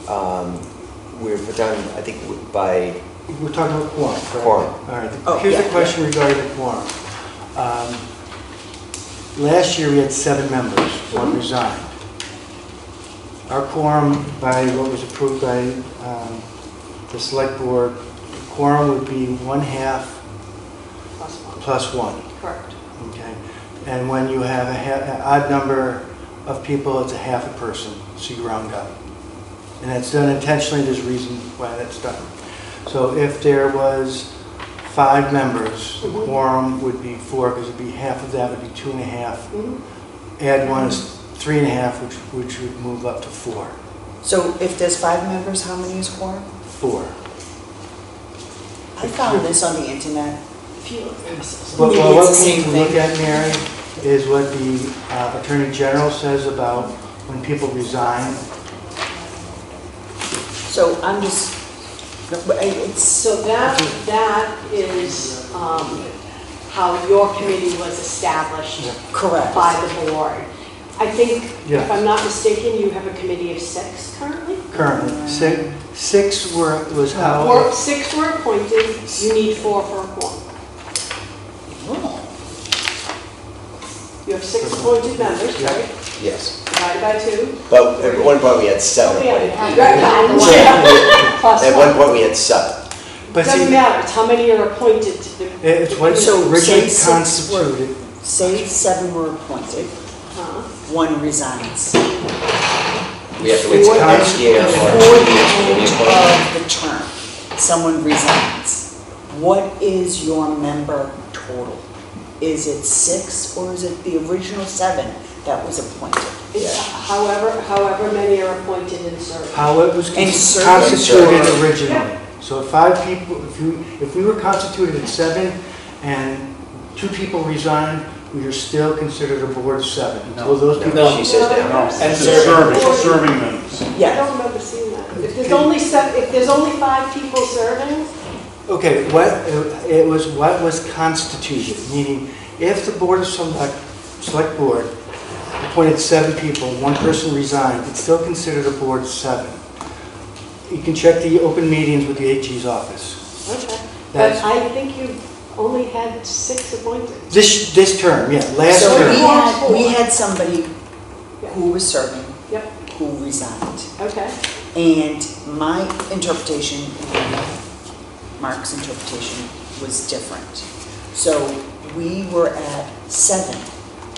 we were put down, I think by, We're talking about quorum, correct? Quorum. All right, Oh, here's yeah, the question regarding the quorum. Last year, we had 7 members, one resigned. Our quorum, by what was approved by the select board, quorum would be 1/2 Plus 1. plus 1, Correct. okay? And when you have an odd number of people, it's a half a person, so you round up. And that's done intentionally, there's a reason why that's done. So if there was 5 members, the quorum would be 4, because it'd be half of that would be 2.5. Mhm. Add 1 is 3.5, which would move up to 4. So if there's 5 members, how many is quorum? 4. I found this on the internet. Well, Maybe what it's the we need same to look thing. at, Mary, is what the Attorney General says about when people resign. So I'm just, it's, So that is how your committee was established correct. by the board. I think, Yeah. if I'm not mistaken, you have a committee of 6 currently? Currently, six was how, 6 were appointed, you need 4 for a quorum. You have 6 appointed members, Yeah. right? Yes. Divided by 2. But at one point, we had 7 Oh, yeah. appointed. Plus At one. one point, we had 7. but Doesn't see, matter, it's how many are appointed to the. it's what So originally say 6 constituted. say 7 were appointed, Huh? 1 resigns. We have to wait till next year For or the 2 years to be appointed. end of the term, someone resigns. What is your member total? Is it 6 or is it the original 7 that was appointed? It's however many are appointed and served. How it was And served. constituted Served. originally. So 5 people, if we were constituted at 7 and 2 people resigned, we are still considered a board of 7 until those people. No. She says No, down. And it's serving. serving members. I Yeah, don't remember seeing that. If there's only 5 people serving, Okay, it was what was constituted, meaning if the Board of Select Board appointed 7 people, 1 person resigned, it's still considered a board of 7. You can check the open meetings with the AG's office. okay. But That's- I think you only had 6 appointed. This term, yeah, last so term. we had somebody who was serving, Yep, who resigned. okay. And my interpretation and Mark's interpretation was different. So we were at 7,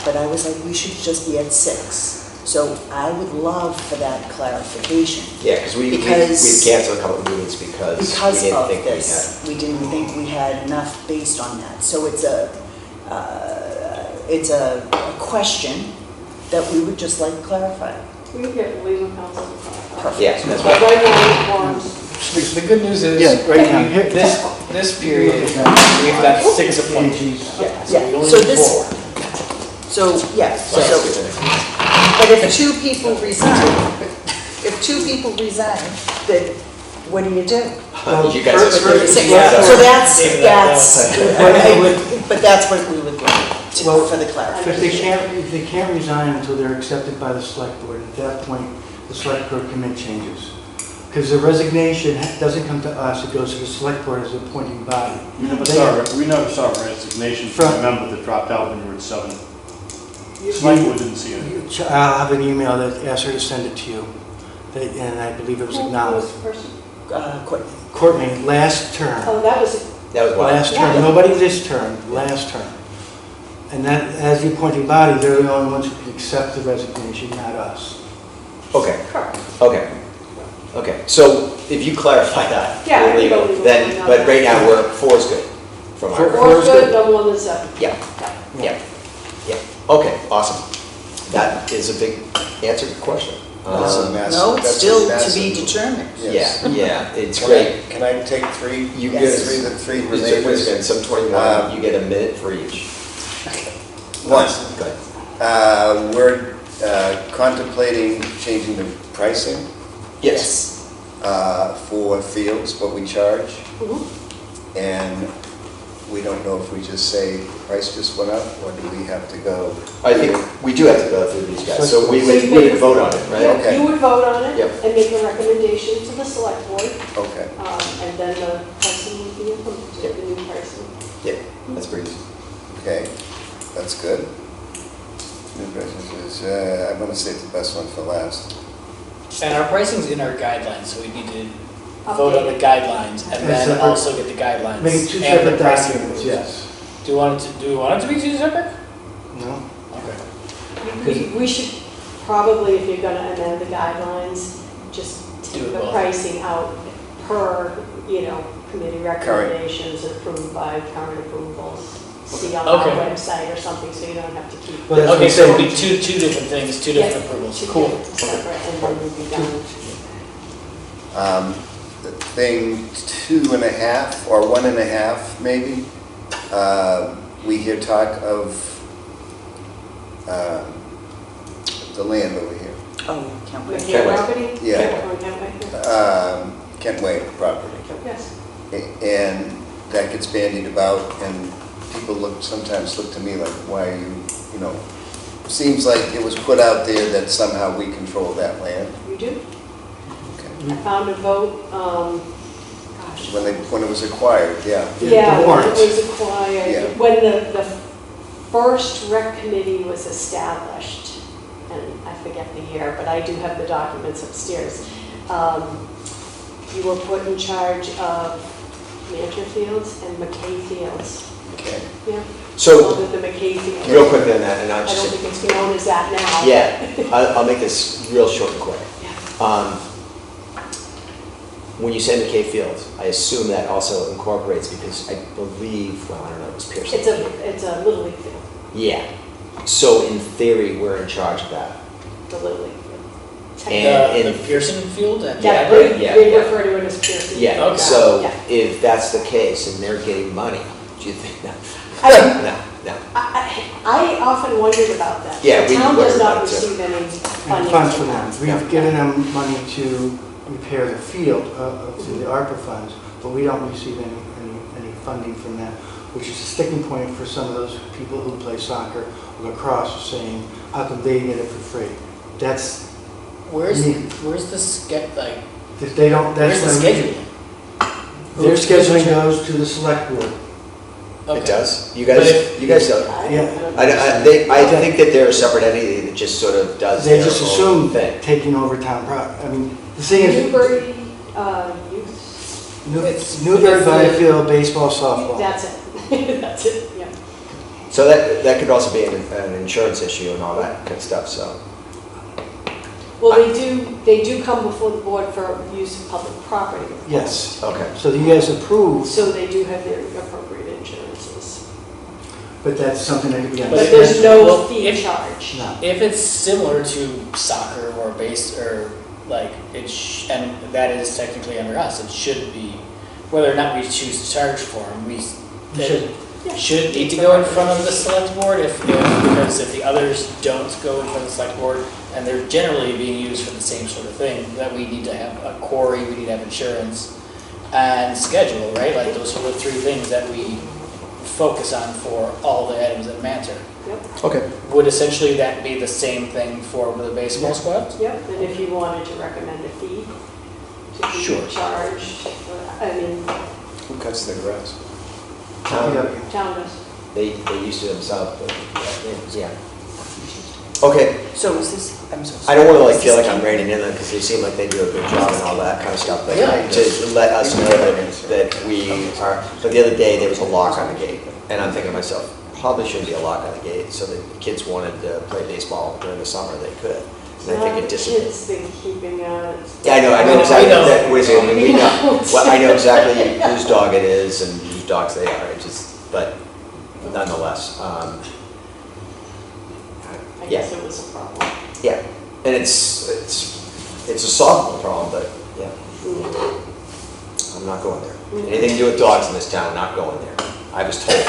but I was like, we should just be at 6. So I would love for that clarification. Yeah, because we Because- canceled a couple of meetings because we Because didn't of think we had. this, we didn't think we had enough based on that. So it's a question that we would just like clarified. We can get legal counsel to clarify. Perfect. Yeah, that's But right. right now, forms, The good news is, Yeah, right now, here- this period, we've got 6 appointed. AG's. Yeah, so we Yeah, only so need this, 4. so, yeah, So, so, but if 2 people resign, then what do you do? You guys are screwed. So Yeah. that's, Even that, but that's what we would like Well, for the If clarification. they can't resign until they're accepted by the Select Board, at that point, the Select Board can make changes. Because the resignation doesn't come to us, it goes to the Select Board as an appointing body. We never saw a resignation from a member that dropped out when you were at 7. Select Board didn't see it. I'll have an email that asks her to send it to you, and I believe it was who was acknowledged. the person? Courtney. Courtney, last term, Oh, that was, That was why. last Yeah. term, nobody this term, last term. And that, as the appointing body, they're the only ones who can accept the resignation, not us. Okay, correct. okay. Okay, so if you clarify that, Yeah, I we're legal, can go then, legal but on right that. now, 4 is good from our. Four- Four's good. good, no more than 7. Yeah, yeah, yeah. Okay, awesome. That is a big answer to the question. That's a massive. No, it's that's a still to massive be move. determined. Yes. Yeah, it's great. Can I take 3? You Yes. get Three, the 3 Mr. President, remainders. some 21, you get a minute for each. One, Go ahead. we're contemplating changing the pricing Yes. for fields, what we charge. Mhm. And we don't know if we just say the price just went up, or do we have to go? I think we do have to go through these guys, so we So would you we make- would vote on it, right? Yeah, Okay. you would vote on it Yep. and make a recommendation to the select board, Okay, and then the pricing would be implemented, the new pricing. Yeah, that's pretty easy. okay, that's good. New business is, I'm gonna save the best one for last. And our pricing's in our guidelines, so we need to vote on the Update. guidomines and And then separate- also get the guidelines. Make it 2 and the separate pricing documents, rules. yes. Do we want it to be 2 separate? No? Okay. We should probably, if you're gonna amend the guidelines, just Do take it the both. pricing out per, committee recommendations approved by current approvals. see on our Okay. website or something, so you don't have to keep. Well, that's what Okay, I'm so it'll saying. be two different things, two different approvals. Two Cool. different separate, and then we'll be done. The thing 2.5 or 1.5 maybe, we hear talk of the land over here. Oh, can't wait. McCann property? Yeah. On Kentway? Kentway property. Yes. And that gets bandied about, and people sometimes look to me like, why are you know, seems like it was put out there that somehow we control that land. You do? Okay. I found a vote, gosh. When it was acquired, yeah. Yeah, The when warrant. it was acquired, Yeah. when the first rec committee was established, and I forget the year, but I do have the documents upstairs. You were put in charge of Mancher Fields and McKay Fields. Okay. Yeah. So, Over the McKay Fields. real quickly on that, and I'll I don't just, think it's known as that now. yeah, I'll make this real short and quick. When you say McKay Fields, I assume that also incorporates, because I believe, well, I don't know, it was Pearson. It's a Little League field, Yeah. So in theory, we're in charge of that. the Little League field. And The Pearson Field at the Yeah, library? they yeah, they yeah. refer to it as Pearson. Yeah, Okay. so Yeah. if that's the case and they're getting money, do you think that? I don't- No. I often wondered about that. Yeah, we The town wondered does not about it, too. receive any And funding. funds for them. Yeah. We've given them money to repair the field through the ARPA funds, but we don't receive any funding from that, which is a sticking point for some of those people who play soccer or lacrosse, saying, how come they get it for free? That's, Where's Yeah. the like? if they don't, that's Where's the when schedule? their scheduling goes to the select board. It does. You But guys, if- you guys don't. Yeah. I think that they're a separate entity that just sort of does They their just own assume thing. taking over town property. I mean, the thing is, Newbury Youth, Newbury Byfield baseball, softball. that's it. That's it, yeah. So that could also be an insurance issue and all that kind of stuff, so. Well, they do come before the board for use of public property. Yes. Okay. So you guys approve, So they do have their appropriate insurances. but that's something that could be on. But there's no Well, fee if- charge. No. If it's similar to soccer or base or like and that is technically under us, it should be, whether or not we choose to charge for them, we should. should need to go in front of the select board because if the others don't go in front of the select board and they're generally being used for the same sort of thing, that we need to have a quarry, we need to have insurance and schedule, right? Like those are the three things that we focus on for all the items that matter. Yep, Okay. Would essentially that be the same thing for the baseball squad? yep, and if you wanted to recommend a fee to be Sure. charged, I mean, Who cuts the grass? town does. They used to themselves, but yeah. Okay. So is this, I'm so I sorry. don't want to like Is feel this like I'm Kent? reining in them because they seem like they do a good job and all that kind of stuff. But Yeah. to let us know that we are. But the other day there was a lock on the gate, and I'm thinking to myself, probably shouldn't be a lock on the gate. So that the kids wanted to play baseball during the summer, they could. And I think it disappeared. Kids been keeping Yeah, I know We exactly. know. What is it? We We know. know. Well, I know exactly whose dog it is and whose dogs they are. It just, but nonetheless, I yeah. guess it was a problem. Yeah, and it's a softball problem, but yeah, I'm not going there. Anything to do with dogs in this town, not going there. I was told.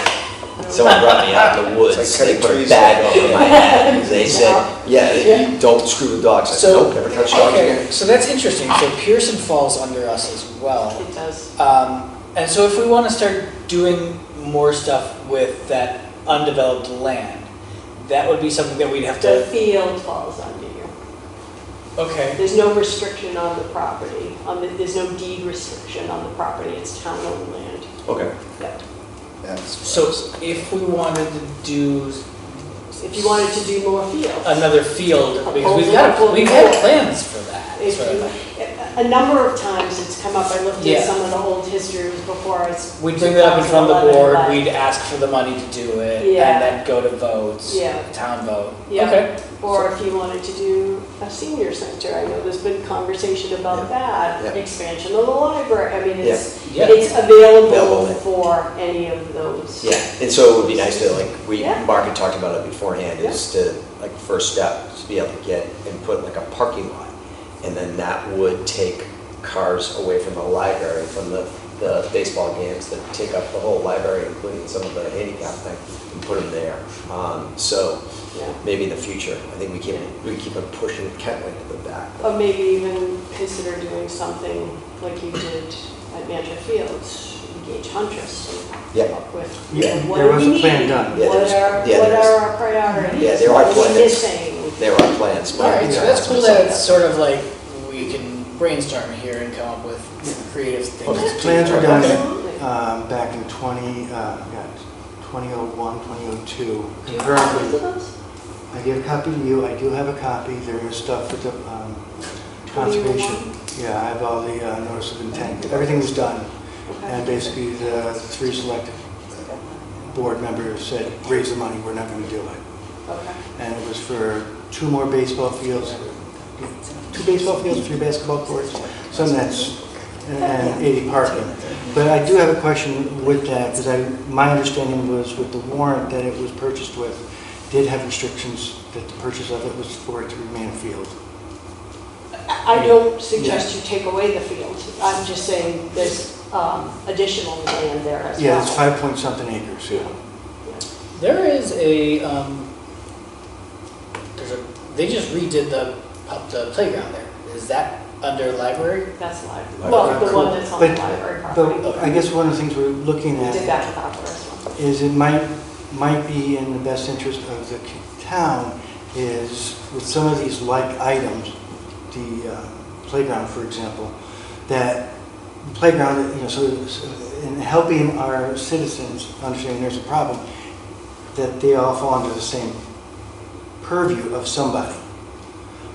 Someone brought me out in the woods, It's like they cutting put a trees bag down. over my head. They said, yeah, don't screw with dogs. I said, So, nope, never touch dogs okay, again. so that's interesting. So Pearson falls under us as well. It does. And so if we want to start doing more stuff with that undeveloped land, that would be something that we'd have The to, field falls under you. okay. There's no restriction on the property, there's no deed restriction on the property, it's town-owned land. Okay. Yep. That's So if we wanted to do If you wanted to do more field. another field, because Proposal. we've had plans for that. If sort of you, thing. A number of times it's come up, I looked Yeah. at some of the old histories before I. We'd bring that up in front of the 2011, board, but- we'd ask for the money to do it, Yeah. and then go to votes, Yeah. town vote. Yeah. Okay. Or if you wanted to do a senior center, I know there's been conversation about that, Yeah. expansion of the library, I mean, it's Yeah. available Available. for any of those. Yeah, and so it would be nice to, like, Yeah. Mark had talked about it beforehand, is to, like, first step, to be able to get and put like a parking lot. And then that would take cars away from the library, from the baseball games that take up the whole library, including some of the handicap thing, and put them there. So Yeah. maybe in the future, I think we keep on pushing Kentland to the back. Or maybe even consider doing something like you did at Mantra Fields, engage Huntress and Yeah. come up with, Yeah, what there do was we a plan need? done. Yeah, What there's- are, yeah, what there's- are our priorities? Yeah, there are What are we plans. missing? There are plans, but. Alright, so yeah, that's cool it's that like it's sort of like, we can brainstorm here and come up with creative things. to do. Plans were done Absolutely. back in 2001, 2002. Do you have copies of Concurrently, those? I gave a copy to you, I do have a copy, there is stuff with the conservation. Yeah, I have all the notice of intent, everything was done. And Okay. basically, the three selected board members said, raise the money, we're not going to do it. Okay. And it was for 2 more baseball fields, 2 baseball fields, 3 basketball courts, some nets, and 80 parking. But I do have a question with that, because my understanding was with the warrant that it was purchased with, did have restrictions that the purchase of it was for it to remain a field. I don't suggest you take away the field. I'm just saying there's additional land there as well. Yeah, it's 5 point something acres, yeah. There is a, they just redid the playground there. Is that under library? That's library. Library. Well, the one that's on the But- library property. But I guess one of the things we're looking We at did that with our first one. is it might be in the best interest of the town is with some of these like items, the playground, for example, that the playground, so in helping our citizens understand there's a problem, that they all fall under the same purview of somebody,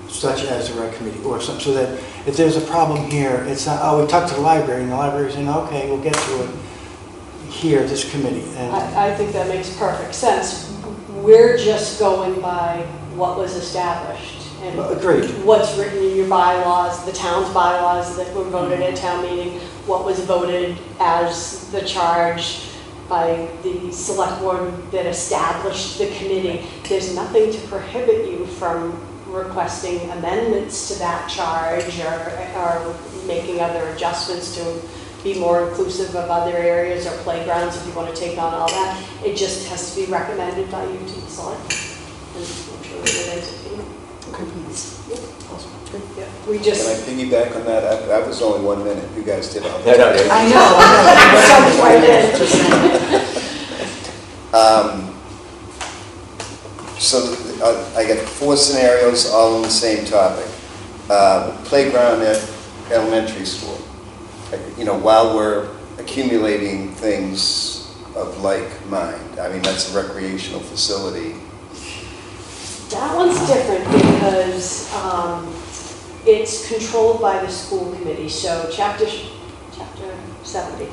such as the rec committee, or some, so that if there's a problem here, it's not, oh, we talked to the library, and the library's saying, okay, we'll get to it here, this committee. And I think that makes perfect sense. We're just going by what was established and Agreed. what's written in your bylaws, the town's bylaws that were voted at town meeting, what was voted as the charge by the select board that established the committee. There's nothing to prohibit you from requesting amendments to that charge or making other adjustments to be more inclusive of other areas or playgrounds if you want to take on all that. It just has to be recommended by you to the select. And I'm sure they would entertain it. Yeah, we Can I just. piggyback on that? I was only 1 minute, you guys did all No, that. no, no. I know. So I got 4 scenarios, all on the same topic. Playground at elementary school. While we're accumulating things of like mind, I mean, that's a recreational facility. That one's different because it's controlled by the school committee. So chapter 70,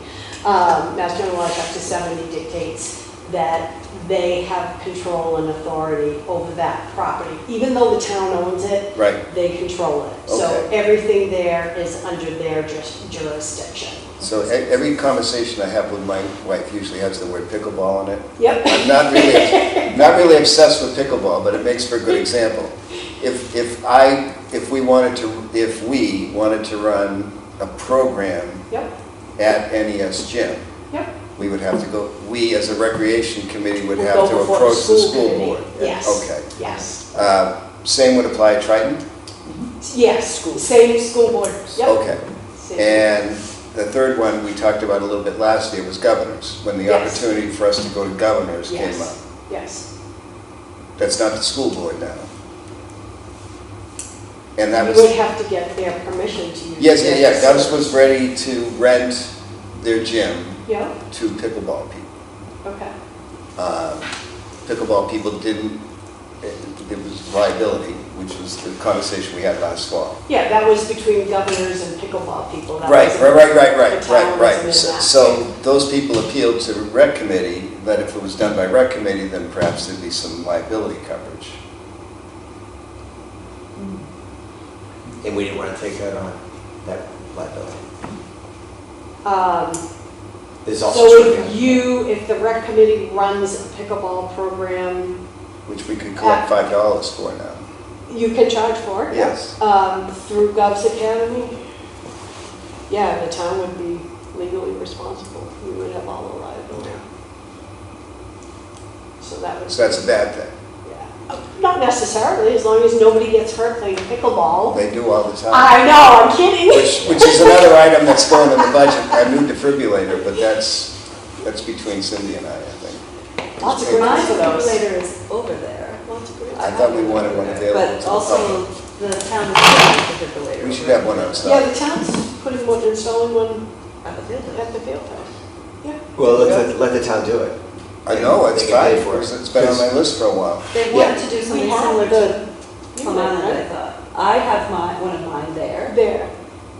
Mass General Law, chapter 70 dictates that they have control and authority over that property. Even though the town owns it, Right. they control it. So Okay. everything there is under their jurisdiction. So every conversation I have with my wife usually has the word pickleball in it. Yep. I'm not really obsessed with pickleball, but it makes for a good example. If we wanted to run a program Yep. at NES Gym, Yep. we would have to go, we as a recreation committee would We'll have go to before approach the school committee. board. Yes. Okay. Yes. Same would apply at Triton? Yes. Same school board. Yep. Okay. Same. And the third one we talked about a little bit last year was governors, when the Yes. opportunity for us to go to governors came Yes. up. Yes. That's not the school board now. And that You was, would have to get their permission to use. yes, their yeah, Governors facility. was ready to rent their gym Yeah, to pickleball people. okay. Pickleball people didn't, it was liability. which was the conversation we had last fall. Yeah, that was between governors and pickleball people. That Right, wasn't- right. the town wasn't in So that. so those people appealed to rec committee, but if it was done by rec committee, then perhaps there'd be some liability coverage. And we didn't want to take that on, that liability. There's also. So trivia. if the rec committee runs a pickleball program, Which we could collect $5 for now. you can charge for it. Yes. Through Gov's Academy, yeah, the town would be legally responsible. We would have all the liability. So that would. So that's a bad thing. Yeah. Not necessarily, as long as nobody gets hurt playing pickleball. They do all the time. I know, I'm kidding. Which is another item that's going in the budget, a new defibrillator, but that's between Cindy and I think. Lots of It's- My grants for those. defibrillator is over there, Lots of grants. I thought we wanted one available to but the also public. the town is having a defibrillator. We should have one Yeah, outside. the town's putting one, installing one At the field. at the field house. Well, let the town do it. I know, it's They can pay fine, for it. it's been on my list for a while. They Yeah. wanted to do something We have similar the to Plum Island, I thought. I have one of mine there. There,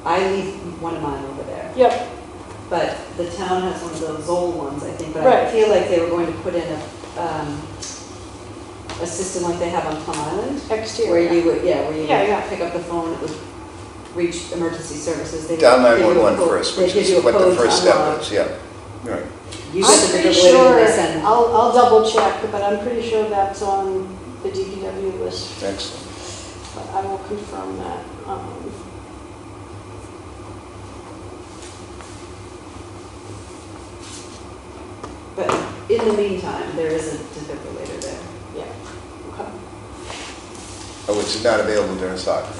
I leave one of mine over there. yep, But the town has one of those old ones, I think, but I Right. feel like they were going to put in a system like they have on Plum Island, exterior. where you would, Yeah, yeah. pick up the phone, it would reach emergency services. They would Dial give you a 911 code- first, they'd which give is you a what the code to first step unlock. is, yeah. Right. You I'm get the pretty defibrillator sure, and they send. I'll double check, but I'm pretty sure that's on the DPW list. Excellent. But I will confirm that. But in the meantime, there is a defibrillator there. Yeah, okay. Which is not available during soccer.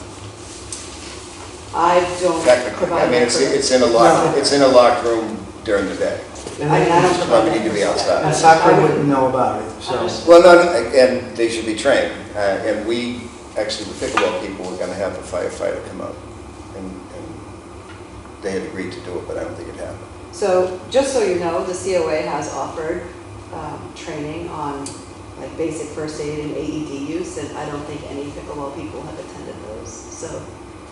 I don't Technically, provide I mean, that it's service. in a locked room during the day. And I mean, I don't then- provide Probably that need to be service. outside. and soccer wouldn't know about it, so. Understood. Well, no, and they should be trained. And we, actually, the pickleball people were gonna have a firefighter come out. And they had agreed to do it, but I don't think it happened. So, just so you know, the COA has offered training on like basic first aid and AED use, and I don't think any pickleball people have attended those. So,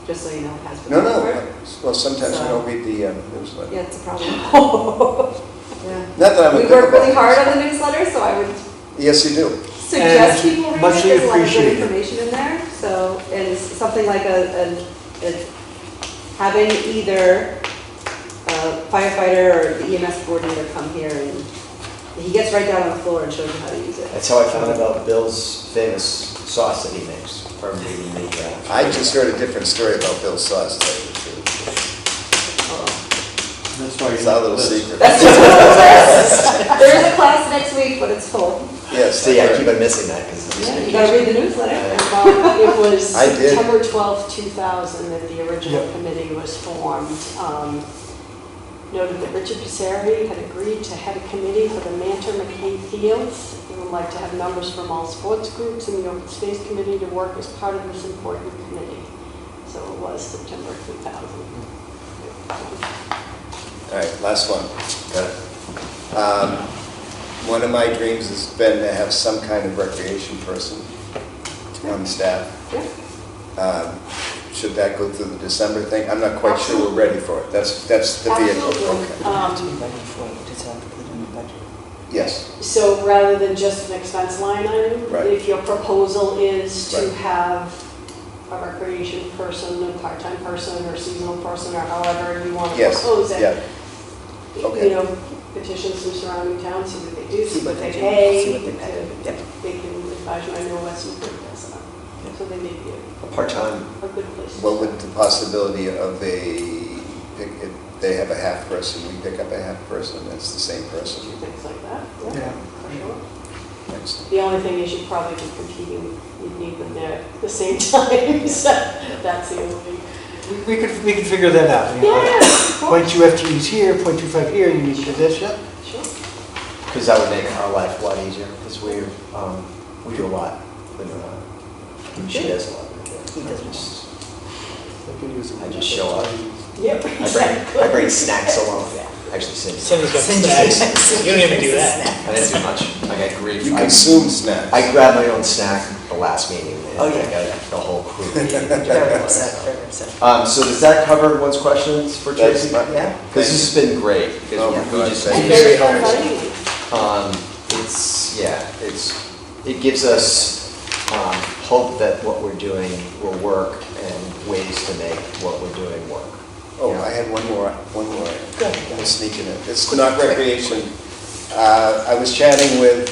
just so you know, it has been No, offered. well, sometimes you So- don't read the newsletter. Yeah, it's a problem. Yeah. Not that I'm a We work really pickleball- hard on the newsletter, so I would Yes, you do. suggest people read it. muchly There's a lot of good appreciated. information in there. So, and it's something like having either a firefighter or the EMS coordinator come here and he gets right down on the floor and shows you how to use it. That's how I found about Bill's famous sauce that he makes from reading the. I just heard a different story about Bill Sauce, to tell you the truth. That's why It's you're our not little this. secret. That's just one of the There is a class next week, but it's full. Yes. See, I keep on missing that because. Yeah, you gotta read the newsletter. It was I did. September 12th, 2000 that the original Yep. committee was formed. Noted that Richard Passeri had agreed to head a committee for the Mantor McKay Fields. He would like to have members from all sports groups in the Open Space Committee to work as part of this important committee. So it was September 2000. All right, last one. Got it. One of my dreams has been to have some kind of recreation person on staff. Yeah. Should that go through the December thing? I'm not quite sure we're ready for it. That's the vehicle. Absolutely. Okay. To be ready for it, just have to put it in the budget. Yes, So rather than just an expense line item, Right. if your proposal is to Right. have a recreation person, a part-time person, or seasonal person, or however you want to yes, propose it, yeah. Okay. you know, petition some surrounding towns, see what they do, see what they do, pay. see what they pay. Yep. They can advise you, I know Weston does that. So they may be Part-time, a good place. to What start. would the possibility of if they have a half person, we pick up a half person, it's the same person? Things like that, Yeah. yeah, for sure. Excellent. The only thing is you'd probably be competing, you'd need them there at the same time, so that's the only. We could figure that out. you know. Yeah, of course. 0.2 FTEs here, 0.25 here, you need to do this, yeah. Sure. because that would make our life a lot easier, because we do a lot. She does a lot. He does I just show up. Yep. I bring snacks along. Actually, Cindy. Cindy's got Cindy snacks. gets- You don't even do that. I didn't do much. I got grief. You I consume snacks. grab my own snack along last meeting. and Oh, yeah. I got the whole crew meeting. Very upset, very upset. So does that cover everyone's questions for That's Tracy? my- Yeah. Because this has been great, because Oh, my we God, just. thank And you. very Very funny. It gives us hope that what we're doing will work and ways to make what we're doing work. Oh, I had one more. Good. I'm sneaking it. It's not recreation. I was chatting with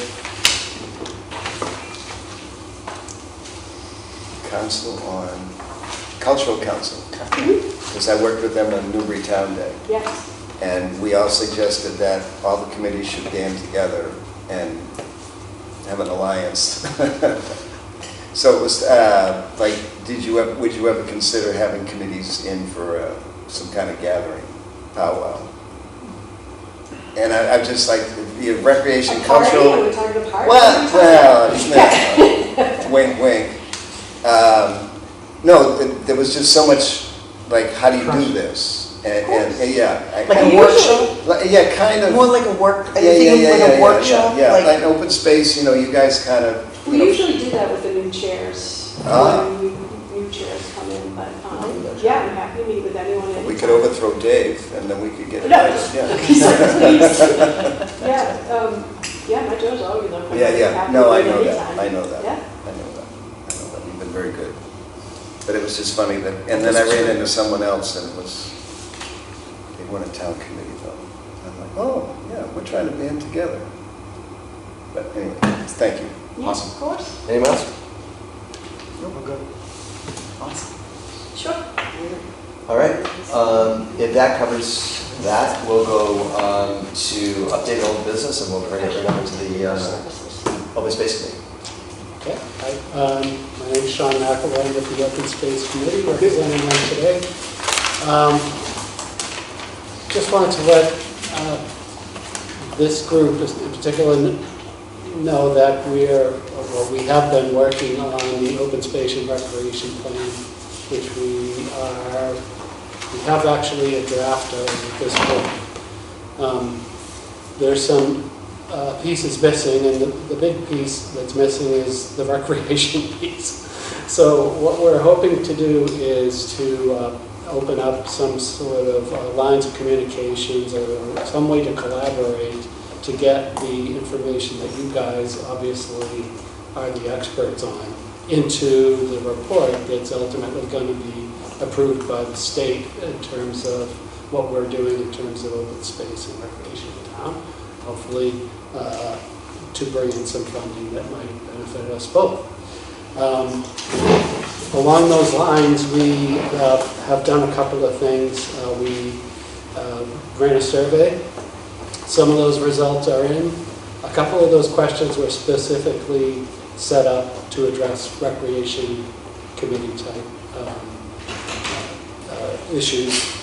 Cultural Council, because I worked with them on Newbury Town Day. Yes. And we all suggested that all the committees should band together and have an alliance. So it was like, would you ever consider having committees in for some kind of gathering, powwow? And I'm just like, the recreation, A party? cultural. Are we talking a party? Well, no, wink, wink. No, there was just so much, like, how do you do this? And yeah. Like a Usually- workshop? Yeah, kind of. More like a work, are you Yeah, thinking yeah, like yeah, a yeah, workshop? Yeah, Like- like open space, you guys kind of. We usually do that with the new chairs, Ah. when new chairs come in, but, yeah, I'm happy to meet with anyone anytime. We could overthrow Dave, and then we could get it. No. Yeah. Yeah, my Joe's always open. Yeah, Happy no, to I meet know that, anytime. I know that. Yeah. I know that. You've been very good. But it was just funny that, and then I ran into someone else, and they weren't a town committee though. I'm like, oh, yeah, we're trying to band together. But anyway, thank you. Yeah, of course. Anyone else? No, we're good. Awesome. Sure. All right, if that covers that, we'll go to update old business and we'll bring it right over to the open space committee. Okay. Hi, my name is Sean McElroy. I'm with the Open Space Committee, representing them today. Just wanted to let this group in particular know that we have been working on the open space and recreation plan, which we have actually a draft of at this point. There's some pieces missing, and the big piece that's missing is the recreation piece. So what we're hoping to do is to open up some sort of lines of communications or some way to collaborate to get the information that you guys obviously are the experts on into the report that's ultimately going to be approved by the state in terms of what we're doing in terms of open space and recreation in town. Hopefully to bring in some funding that might benefit us both. Along those lines, we have done a couple of things. We ran a survey. Some of those results are in. A couple of those questions were specifically set up to address recreation committee type issues.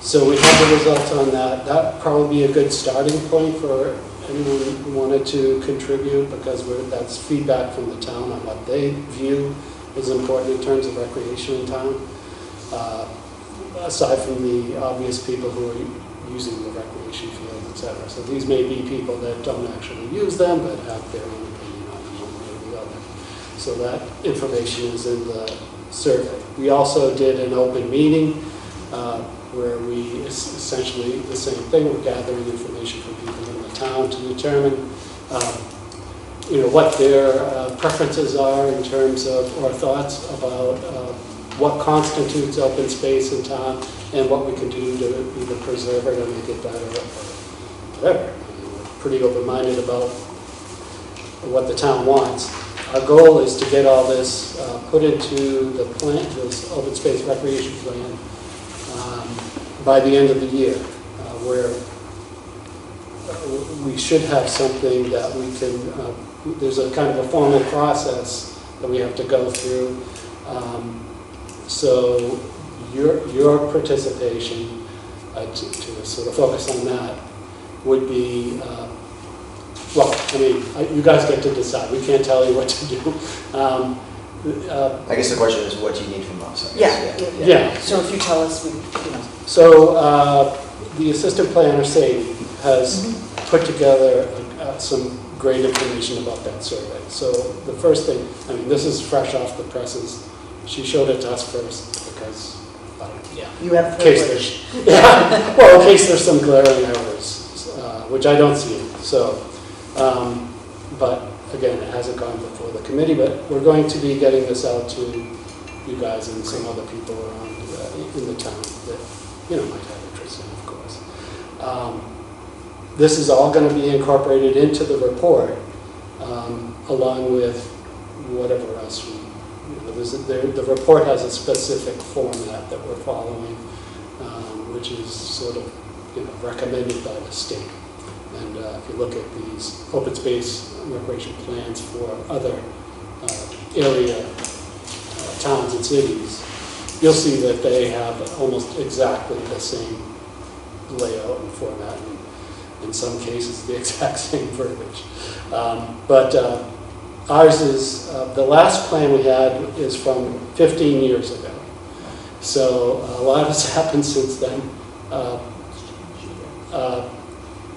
So we have the results on that. That would probably be a good starting point for anyone who wanted to contribute, because that's feedback from the town on what they view is important in terms of recreation in town, aside from the obvious people who are using the recreation field, etc. So these may be people that don't actually use them, but have their own opinion on them one way or the other. So that information is in the survey. We also did an open meeting where we essentially the same thing. We're gathering information from people in the town to determine what their preferences are in terms of, or thoughts about what constitutes open space in town and what we can do to either preserve it or make it better or whatever. We're pretty open-minded about what the town wants. Our goal is to get all this put into the plan, this open space recreation plan, by the end of the year, where we should have something that we can, there's a kind of a formal process that we have to go through. So your participation, to sort of focus on that, would be, you guys get to decide. We can't tell you what to do. I guess the question is, what do you need from us? I guess. Yeah. So if you tell us, So the assistant planner, Sadie, has put together some great information about that survey. So the first thing, I mean, this is fresh off the presses. She showed it to us first because, Yeah. You have in case there's, yeah, well, in case there's some glaring errors, which I don't see. So, but again, it hasn't gone before the committee, but we're going to be getting this out to you guys and some other people around in the town that, you know, might have interest in, of course. This is all going to be incorporated into the report, along with whatever else we, you know, the report has a specific format that we're following, which is sort of, you know, recommended by the state. And if you look at these open space recreation plans for other area towns and cities, you'll see that they have almost exactly the same layout and format, and in some cases the exact same verbiage. But ours is, the last plan we had is from 15 years ago. So a lot has happened since then.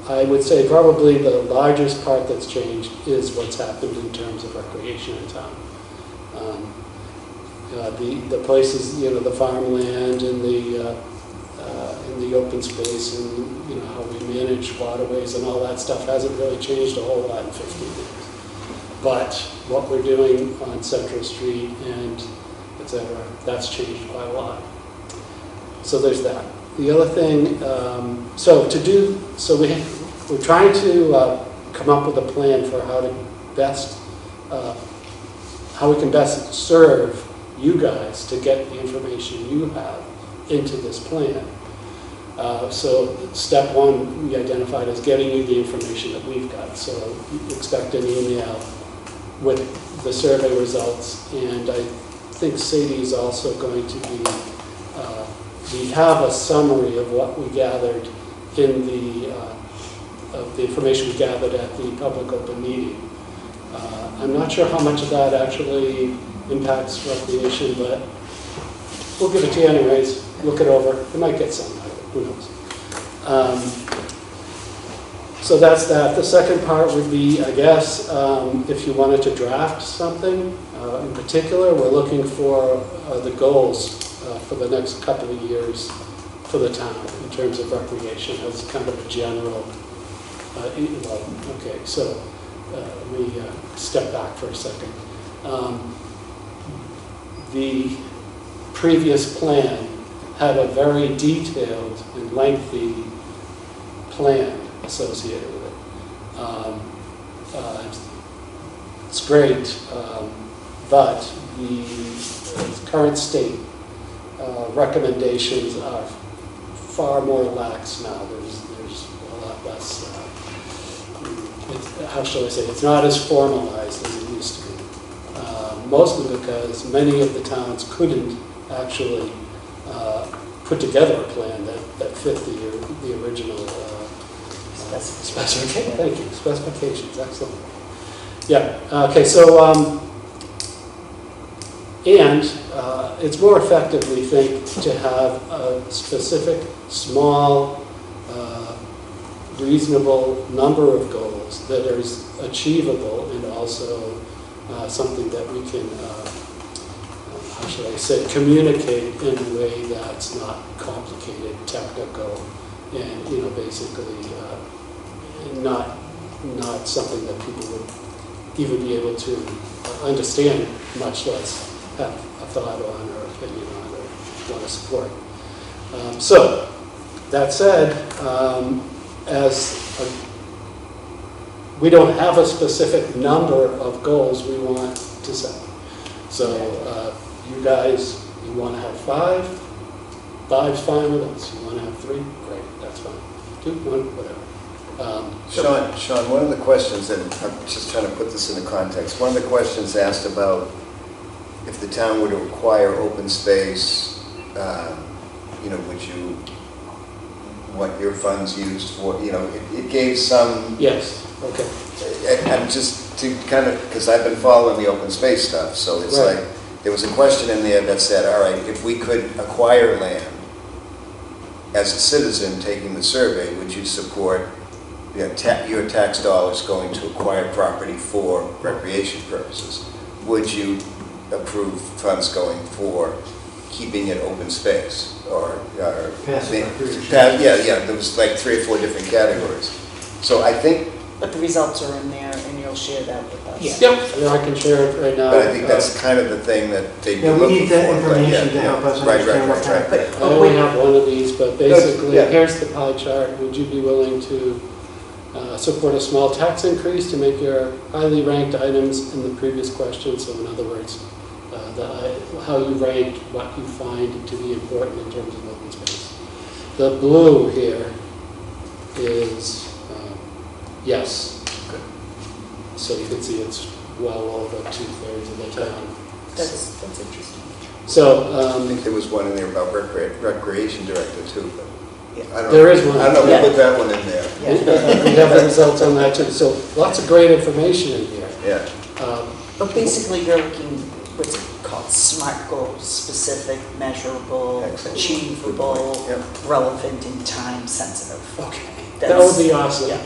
I would say probably the largest part that's changed is what's happened in terms of recreation in town. The places, you know, the farmland and the open space and, you know, how we manage waterways and all that stuff hasn't really changed a whole lot in 15 years. But what we're doing on Central Street and et cetera, that's changed quite a lot. So there's that. The other thing, we're trying to come up with a plan for how to best, how we can best serve you guys to get the information you have into this plan. So step one we identified as getting you the information that we've got. So you expect an email with the survey results, and I think Sadie is also going to be, we have a summary of what we gathered in of the information we gathered at the public open meeting. I'm not sure how much of that actually impacts recreation, but we'll give it to you anyways. Look it over. You might get some out of it. Who knows? So that's that. The second part would be, I guess, if you wanted to draft something. In particular, we're looking for the goals for the next couple of years for the town in terms of recreation as kind of a general. Okay, so let me step back for a second. The previous plan had a very detailed and lengthy plan associated with it. It's great, but the current state recommendations are far more lax now. There's a lot less, how shall I say, it's not as formalized as it used to be. Mostly because many of the towns couldn't actually put together a plan that fit the original specifications. Thank you, specifications, excellent. Yeah, okay, so, it's more effective, we think, to have a specific, small, reasonable number of goals that is achievable and also something that we can, how should I say, communicate in a way that's not complicated, technical, and, you know, basically not something that people would even be able to understand, much less have a thought on or opinion on or want to support. So, that said, we don't have a specific number of goals we want to set. So you guys, you want to have 5? 5's fine with us. You want to have 3? Great, that's fine. 2, 1, whatever. Sean, one of the questions, and I'm just trying to put this into context, one of the questions asked about if the town were to acquire open space, you know, would you, what your funds used for, you know, it gave some... Yes, okay. I'm just to kind of, because I've been following the open space stuff, so it's right. like, there was a question in there that said, all right, if we could acquire land as a citizen taking the survey, would you support your tax dollars going to acquire property for recreation purposes, would you approve funds going for keeping it open space or? Passive recreation. Yeah, there was like 3 or 4 different categories. So I think, But the results are in there and you'll share that with us. Yeah. Yeah, I can share it right now. but I think that's kind of the thing that they'd be Yeah, we looking need that for, but information to yeah, help us right, understand what right. But, I oh, only wait, have one of these, but basically, yeah. here's the pie chart. Would you be willing to support a small tax increase to make your highly ranked items in the previous question? So in other words, how you ranked what you find to be important in terms of open space. The blue here is yes. So you can see it's well over 2/3 of the town. that's interesting. So I think there was one in there about recreation director too, but I don't know. there is one. I don't know, Yeah. we'll put that one in there. We have the results on that too. So lots of great information in here. Yeah, But basically, you're looking, what's it called, SMART goals, specific, measurable, Excellent. achievable, Yep. relevant, and time sensitive. Okay. That would be awesome. Yeah.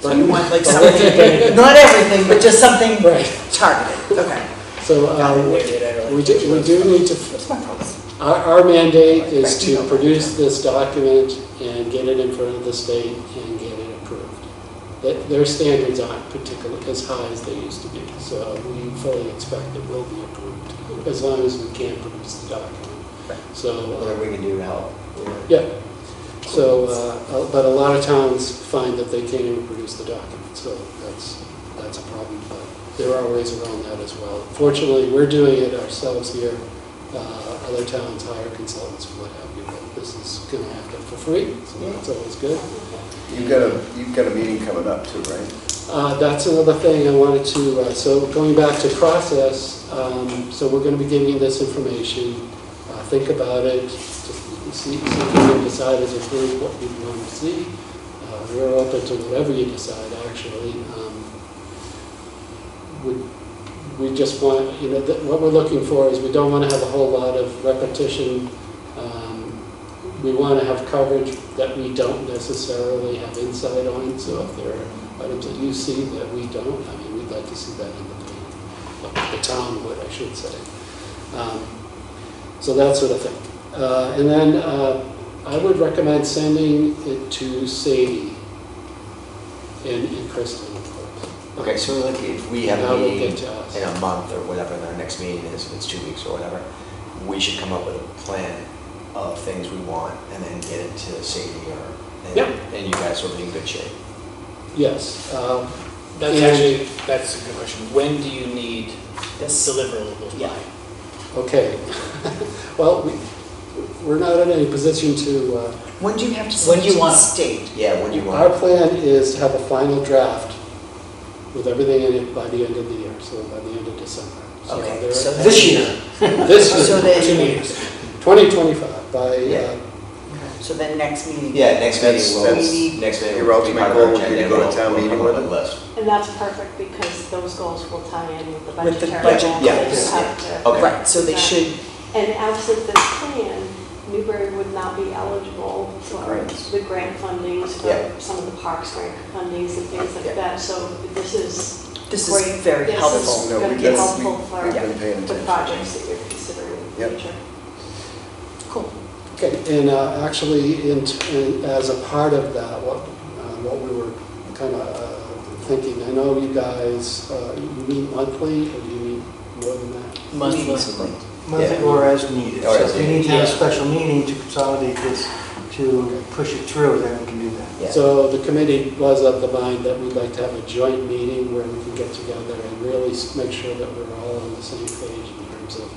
So But- you want like but something, not everything, but just something Right. targeted, okay. So we do need to, What's my pulse? our mandate is to produce this document and get it in front of the state and get it approved. Their standards aren't particularly as high as they used to be, so we fully expect it will be approved, as long as we can produce the document. So, Whatever we can do to help. yeah. So, but a lot of towns find that they can't even produce the document, so that's a problem, but there are ways around that as well. Fortunately, we're doing it ourselves here. Other towns hire consultants and what have you, but this is going to happen for free, so that's always good. you've got a meeting coming up too, right? That's another thing I wanted to, so going back to process, so we're going to be giving you this information. Think about it, see if you can decide as a group what you want to see. We're open to whatever you decide, actually. We just want, what we're looking for is we don't want to have a whole lot of repetition. We want to have coverage that we don't necessarily have insight on, so if there are items that you see that we don't, we'd like to see that in the town would, I should say. So that sort of thing. And then I would recommend sending it to Sadie and Kristen, of course. Okay, so like if we have Now a we'll meeting get to us. in a month or whatever, and our next meeting is, if it's 2 weeks or whatever, we should come up with a plan of things we want and then get it to Sadie Yep. and you guys will be in good shape. Yes. That's a good question. When do you need This, deliverables Yeah. by? Okay. Well, we're not in any position to, when do you have to When send do it you to the want it? state? Yeah, when do you our want? plan is to have a final draft with everything in it by the end of the year, so by the end of December. So Okay, there- so This year. This So year, then- 2 meetings. 2025, by, Okay, So then next meeting. Yeah, next meeting That's- will, next meeting your will be ultimate part of goal our would be agenda. to go to We'll- town we'll meeting come up with it? a list. And that's perfect because those goals will tie in with the With the budgetary budget, goals. yeah, that you yeah. have to- Okay. Right, so they should, And absent this plan, Newbury would not be eligible for grants. the grant fundings, for Yeah. some of the parks grant fundings and things like that. So this is this great. is very helpful. This is No, going to we've be been- helpful we've been paying for the attention. projects that you're considering in the Yep. future. Cool. okay, and actually, as a part of that, what we were kind of thinking, I know you guys, you meet monthly, or do you meet more than that? Monthly. Monthly Yeah. or as needed. Or So as if we need to have a needed. special meeting to consolidate this, to push it through, then we can do that. Yeah. So the committee was of the mind that we'd like to have a joint meeting where we can get together and really make sure that we're all on the same page in terms of,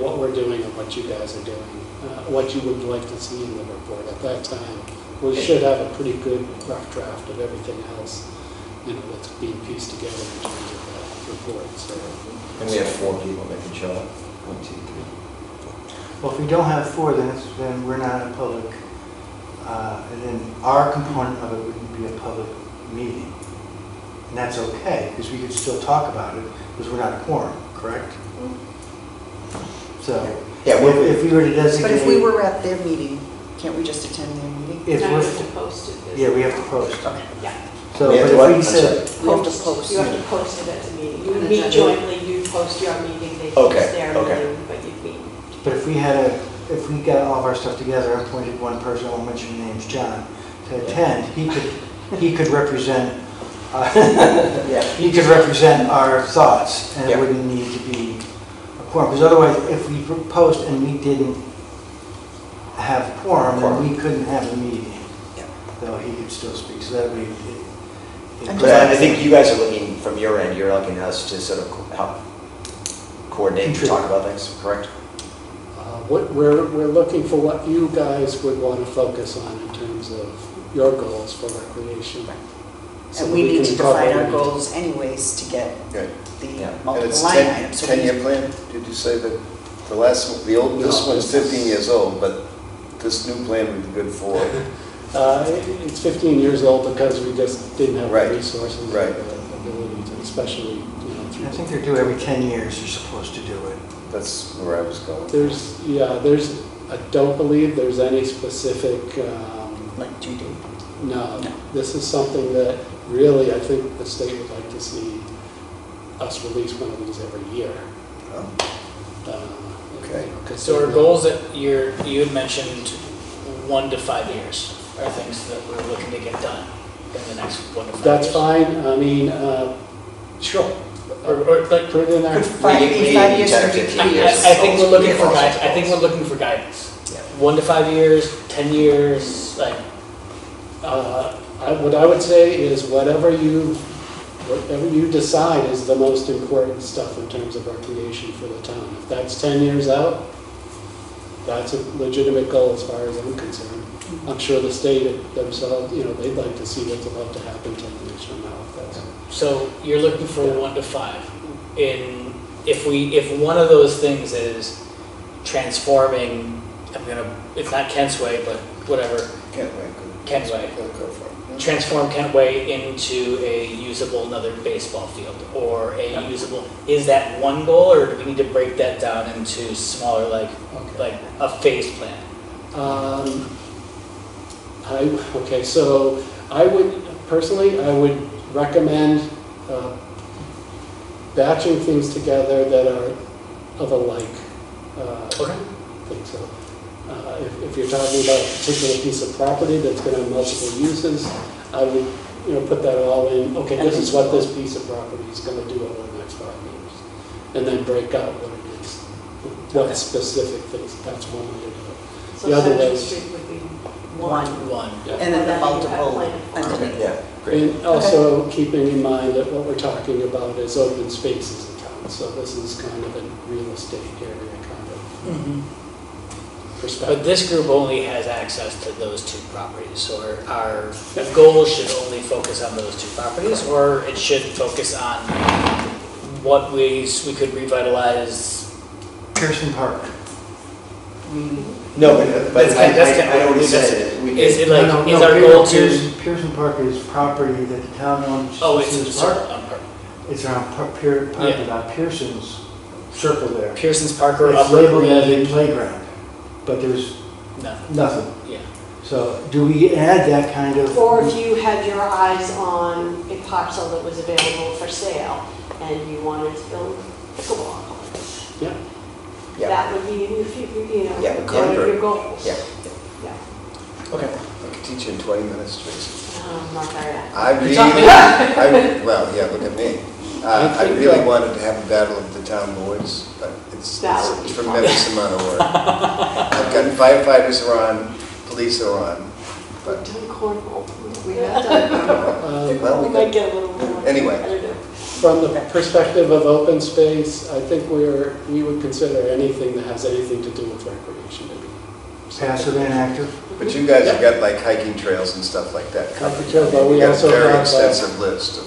what we're doing and what you guys are doing, what you would like to see in the report. At that time, we should have a pretty good rough draft of everything else, that's being pieced together in terms of that report, so. And we have 4 people that can show up. 1, 2, 3. Well, if we don't have 4, then we're not a public, and then our component of it wouldn't be a public meeting. And that's okay, because we could still talk about it, because we're not a quorum, correct? So, Yeah, if we were to designate. But if we were at their meeting, can't we just attend their meeting? If Now you we're, have to post it. yeah, we have to post. Okay. Yeah. So, We have but to what? if we I'm said, We have to post. You have to post it at the meeting. You would And meet then- jointly, you post your meeting, they Okay, post their okay. meeting, but you'd meet. but if we if we got all of our stuff together, appointed one person, I won't mention the names, John, to attend, he could represent, Yeah. he could represent our thoughts, and it Yeah. wouldn't need to be a quorum, because otherwise, if we post and we didn't have quorum, then we couldn't have a meeting. Yeah. Though he could still speak, so that would be. But I think you guys are looking, from your end, you're looking us to sort of help coordinate and talk about things, correct? We're looking for what you guys would want to focus on in terms of your goals for recreation. So And that we need can to define our incorporate it. goals anyways to get Good. the And multiple it's line items. So we- 10-year plan? Did you say that the last, one- the old, this No, one's this is- 15 years old, but this new plan would be good for, It's 15 years old because we just didn't have Right. the resources, or Right. the ability to, especially, I think they're due every 10 years, you're supposed to do it. that's where I was going. I don't believe there's any specific, Like due date. no. No. This is something that really, I think the state would like to see us release one of these every year. Oh, Okay. You know, 'cause So our they're- goals that you had mentioned 1 to 5 years are things that we're looking to get done in the next 1 to 5 years. That's fine, I mean, sure. Or like, Put it in there. Could 5 We be need 5 years 10 or could be 15 3 I years. years. I think we're looking for Yeah. guidance, I think we're looking for guidance. Yeah. 1 to 5 years, 10 years, like, What I would say is whatever you decide is the most important stuff in terms of recreation for the town. If that's 10 years out, that's a legitimate goal as far as I'm concerned. I'm sure the state themselves, they'd like to see what's about to happen 10 years from now. If that's so you're looking for 1 to 5. If one of those things is transforming, it's not Kent's Way, but whatever, Can't wait. Kent's Way. Go for it. Transform Kent Way into a usable another baseball field or a usable, is that one goal or do we need to break that down into smaller, like a phase plan? So I would recommend batching things together that are of a like Okay. thing. So if you're talking about a particular piece of property that's going to have multiple uses, I would put that all in. Okay, this is what this piece of property is going to do over the next 5 years, and then break out what it is, what specific things. That's one way to do it. So The other Central way is- Street would be One. One. And then the And then you have multiple plan for it. underneath. Yeah, great. And also keeping in mind that what we're talking about is open spaces in town, so this is kind of a real estate area kind of Mhm. perspective. But this group only has access to those 2 properties, so our goal should only focus on those 2 properties, or it should focus on what ways we could revitalize. Pearson Park. No, but That's I kind of- already that's- said it. We Is could- it like, No, is no, our goal to? Pearson Park is property that the town owns. Oh, it's Pearson's Park. on It's around Pearson's circle there. Pearson's Park or It's Upper labeled as a Green. playground, but there's Nothing, nothing. yeah. So do we add that kind of? Or if you had your eyes on a parcel that was available for sale and you wanted to build pickleball courts, Yeah. Yeah, that would be in your future, Yeah, one of Concord. your goals. yeah. Yeah. Okay. I could teach you in 20 minutes, Tracy. Not very I really, look at me. I really wanted to have a battle of the town boards, but it's That a would be fun. tremendous amount of work. I've got firefighters are on, police are on, We've but done cornhole. We have done, well, We we might got, get a little more. Anyway. competitive. From the perspective of open space, I think we would consider anything that has anything to do with recreation to be. Passive and active? but you guys have got like hiking trails and stuff like that covered. Hiking trails, but we You got a also very have, extensive list of,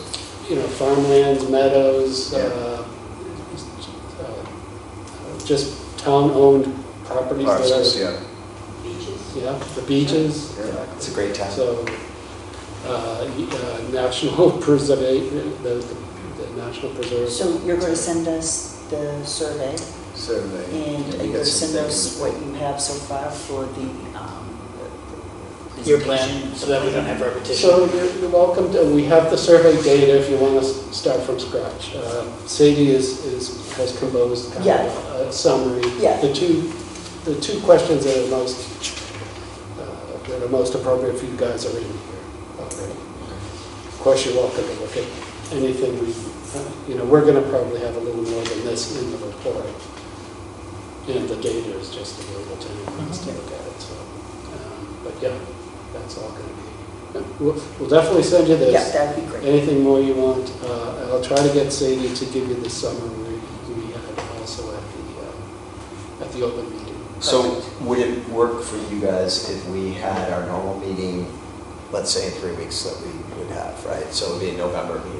Farmlands, meadows, Yeah. just town-owned properties that parcels, are, yeah. Beaches. the beaches. Yeah. It's a great time. So, national preservation, the national preserve. So you're going to send us the survey, Survey. and You you're got going to some send us things. what you have so far for the your plan, so that we don't have repetition? So you're welcome to, we have the survey data if you want to start from scratch. Sadie has composed kind Yeah. of a summary. Yeah. The two questions that are most appropriate for you guys are in here already. Of course, you're welcome to look at anything we're going to probably have a little more than this in the report. And the data is just available to anyone else to look at it, so. But yeah, that's all going to be. We'll definitely send you this. Yeah, that'd be great. Anything more you want, I'll try to get Sadie to give you the summary we had also at the open meeting. So would it work for you guys if we had our normal meeting, let's say in 3 weeks that we would have, right? So it would be a November meeting.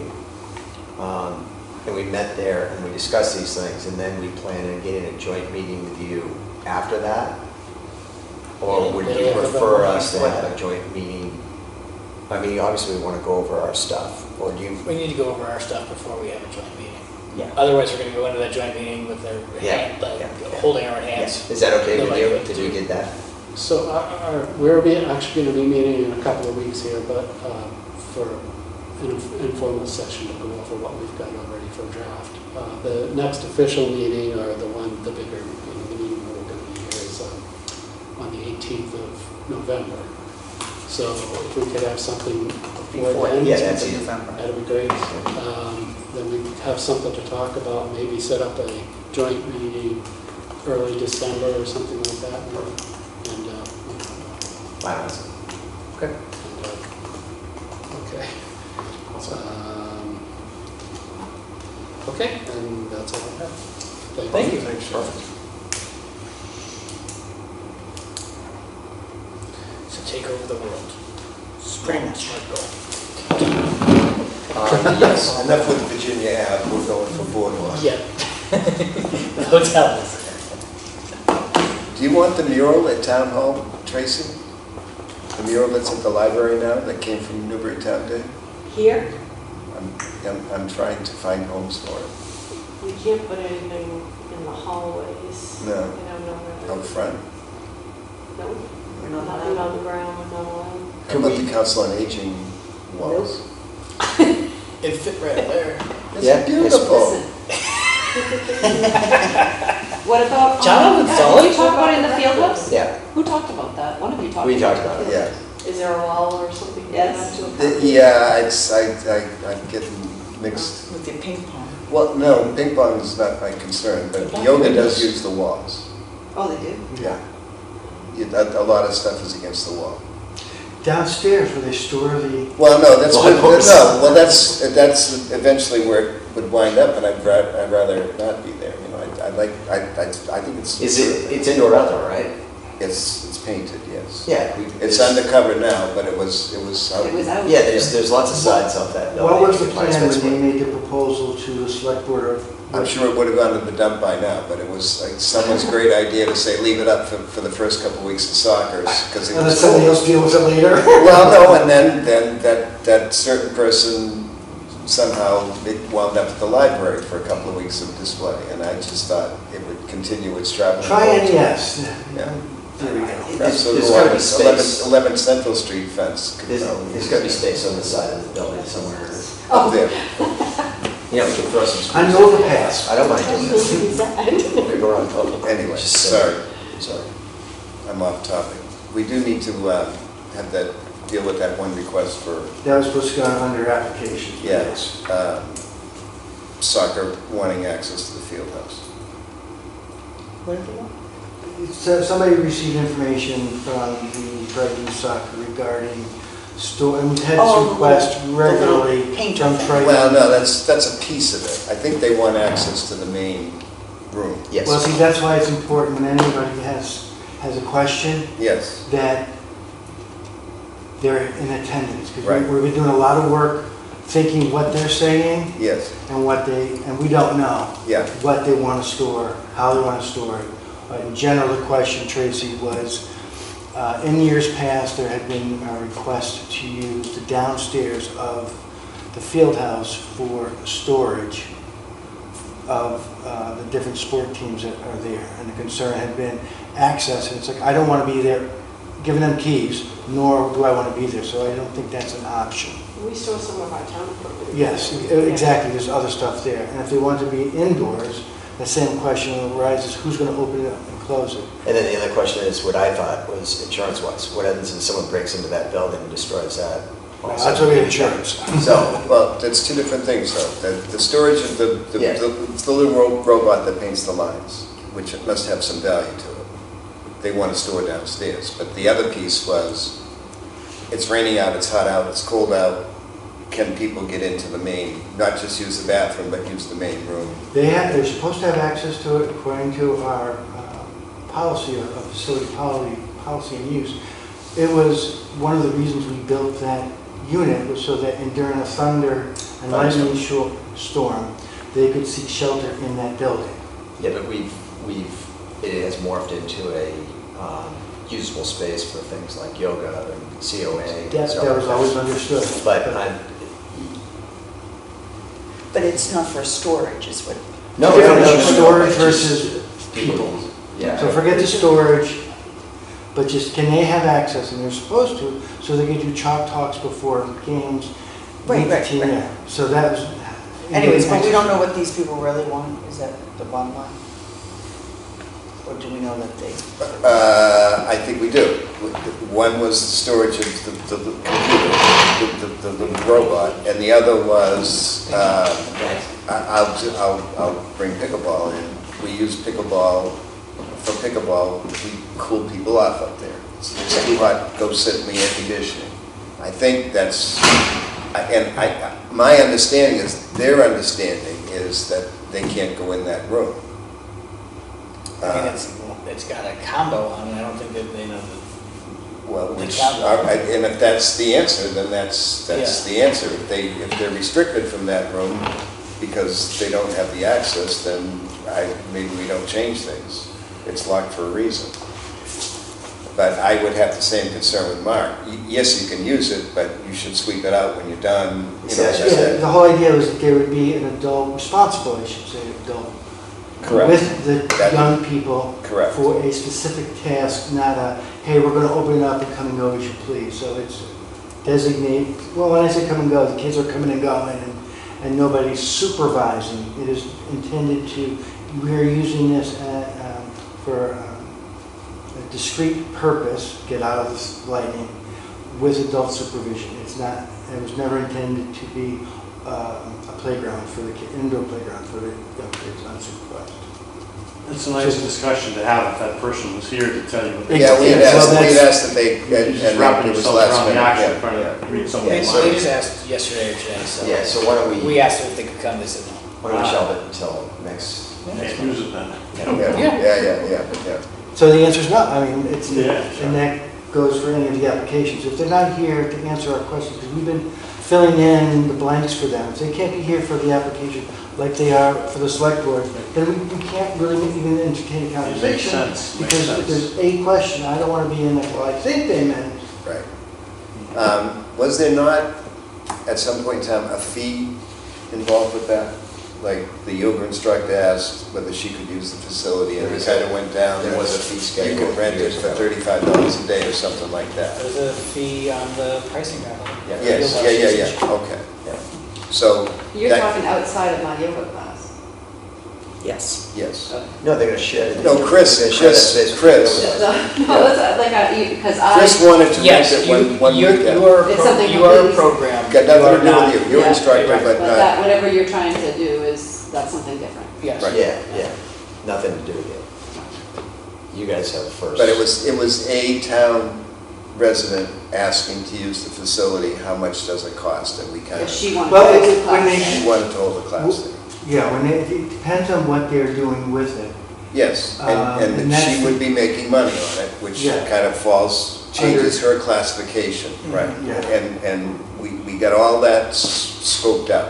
And we met there and we discussed these things, and then we plan on getting a joint meeting with you after that? Or would you prefer us to have a joint meeting? I mean, obviously we want to go over our stuff, or do you? We need to go over our stuff before we have a joint meeting. Yeah. Otherwise, we're gonna go into that joint meeting with their hand, holding our hands. Is that okay with Nobody you? would Did do. we get that? So we're actually going to be meeting in a couple of weeks here, but for an informal session to go over what we've got already for draft. The next official meeting, or the bigger meeting, the meeting where we're going to be here is on the 18th of November. So if we could have something before then, Yeah, that's easy. that'd be great. Then we have something to talk about, maybe set up a joint meeting early December or something like that. Wow. Okay. Okay. Okay, and that's all I have. Thank you. Perfect. So take over the world. Pretty much. Smart goal. Yes. Enough with Virginia Ave, we're going for Boardwalk. Yeah. The hotels. Do you want the mural at Town Hall, Tracy? The mural that's at the library now, that came from Newbury Town Day? Here, I'm trying to find homes for it. we can't put anything in the hallways. No. I don't know where. Out front. No, We're not nothing allowed. on the ground, we're not allowed. How about the Council on Aging walls? It fit right there. Yeah, It's beautiful. Listen. What about? John Did Sully? you talk about it in the field house? Yeah, Who talked about that? One of you talked. we talked about it. Yeah. Is there a wall or something? you Yes. have to accommodate? Yeah, I'm getting mixed. With your ping pong. Well, no, ping pong is not my concern, but yoga does use the walls. Oh, they do? Yeah. A lot of stuff is against the wall. Downstairs where they store the, Well, no, that's, Well, no, well, that's eventually where it would wind up, and I'd rather not be there, you know, I think it's. It's indoor outdoor, right? It's painted, yes. Yeah. It's undercover now, but it was It was out. Yeah, there's lots of sides of that building. what was the You can find plan when space they for it. made the proposal to the select board of? I'm sure it would have gone to the dump by now, but it was like someone's great idea to say, leave it up for the first couple of weeks of soccer, because it And then was somebody cool. else deal with it later? Well, no, and then that certain person somehow it wound up at the library for a couple of weeks of display, and I just thought it would continue its traveling. Try NES. Yeah. There we go. Perhaps There's the gotta be space. 11 Central Street fence. could There's probably got to be space on the side of the building somewhere. Up there. Yeah, we can throw some screws. I know the past. I don't mind doing this. Who's that? We go around public. Anyway, Just say- sorry, I'm off topic. We do need to have that, deal with that one request for, That was supposed to go under application. yes, soccer wanting access to the field house. What do you want? So somebody received information from the Brighton Soccer regarding store, and we've had Oh, this request the regularly little painter from thing. Triton. Well, no, that's a piece of it. I think they want access to the main room. Yes. Well, see, that's why it's important when anybody has a question, Yes, that they're in attendance. Right. Because we've been doing a lot of work thinking what they're saying yes, and and we don't know yeah, what they want to store, how they want to store it. But in general, the question, Tracy, was, in years past, there had been a request to use the downstairs of the field house for storage of the different sport teams that are there. And the concern had been access, and it's like, I don't want to be there giving them keys, nor do I want to be there, so I don't think that's an option. We store some of our town equipment. Yes, exactly, there's other stuff there. And if they want to be indoors, the same question arises, who's going to open it up and close it? And then the other question is, what I thought was insurance-wise. What happens if someone breaks into that building and destroys that? Well, that's what we have insurance. So, Well, that's two different things, though. The storage of Yeah. the little robot that paints the lines, which must have some value to it. They want to store downstairs. But the other piece was, it's raining out, it's hot out, it's cold out. Can people get into the main, not just use the bathroom, but use the main room? They're supposed to have access to it according to our policy, of facility policy and use. It was one of the reasons we built that unit was so that during a thunder and lightning storm, they could seek shelter in that building. yeah, but it has morphed into a usable space for things like yoga and COA. and That stuff was like always understood. But But it's not for storage, is what. no, Storage versus people. Yeah. So forget the storage, but just, can they have access, and they're supposed to, so they can do chalk talks before games. Right, meet the right, team right. there. So that was. Anyways, but we don't know what these people really want, is that the bottom line? Or do we know that they? I think we do. One was the storage of the computer, the robot, and the other was, I'll bring pickleball in. We use pickleball, for pickleball, we cool people off up there. It's too hot, go sit in the air conditioning. I think that's, my understanding is, their understanding is that they can't go in that room. I mean, it's got a combo on it, I don't think that they know that. Well, The which, combo. and if that's the answer, then that's Yeah. the answer. If they're restricted from that room because they don't have the access, then maybe we don't change things. It's locked for a reason. But I would have the same concern with Mark. Yes, you can use it, but you should sweep it out when you're done. You know, Exactly. Yeah, the whole idea was that there would be an adult, responsible, I should say, adult. Correct. With the That- young people. Correct. For a specific task, not a, hey, we're gonna open it up and come and go as you please. So it's designate, well, when I say come and go, the kids are coming and going and nobody's supervising. It is intended to, we're using this for a discrete purpose, get out of this lighting, with adult supervision. It was never intended to be a playground for the indoor playground for the young kids unsupervised. It's a nice discussion to have if that person was here to tell you what they. Yeah, we had Well, asked that's- that they, You're and just wrapping it was yourself last around the minute. action, Yeah. trying to read Yeah, somebody's so So they mind. just asked yesterday or today, so. Yeah, so why don't we asked if they could come, they said no. why don't we shelve it until next Can't month? use it then. Yeah. So the answer is no. I mean, it's, Yeah, sure. and that goes for any of the applications. If they're not here to answer our questions, because we've been filling in the blanks for them, if they can't be here for the application like they are for the select board, then we can't really even entertain a conversation. sense, makes Because sense. if there's a question, I don't want to be in there, well, I think they meant. Right. Was there not, at some point in time, a fee involved with that? Like the yoga instructor asked whether she could use the facility, and it kind of went down. There was a fee schedule. You could rent it for $35 a day or something like that. There's a fee on the pricing guide. Yes, yeah, okay. Yeah. So, You're that- talking outside of my yoga class. Yes. yes. No, they're gonna share. No, Chris, They're gonna share that Chris, space with Chris. the No, that's like, because Chris I, wanted to rent Yes, it one you weekend. are, It's something you are a completely- program. Got nothing You are to do not- with you. You're yeah, an instructor, right. but but not. that, whatever you're trying to do that's something different. Yes. Right. Yeah, nothing to do with it. You guys have first. But it was a town resident asking to use the facility, how much does it cost? And we kind If of, she wanted Well, to it- do when they- class. she wanted to hold the class there. Yeah, it depends on what they're doing with it. Yes, and and that that's she the- would be making money on it, which Yeah. kind of changes her classification, right? Yeah. And we got all that scoped out.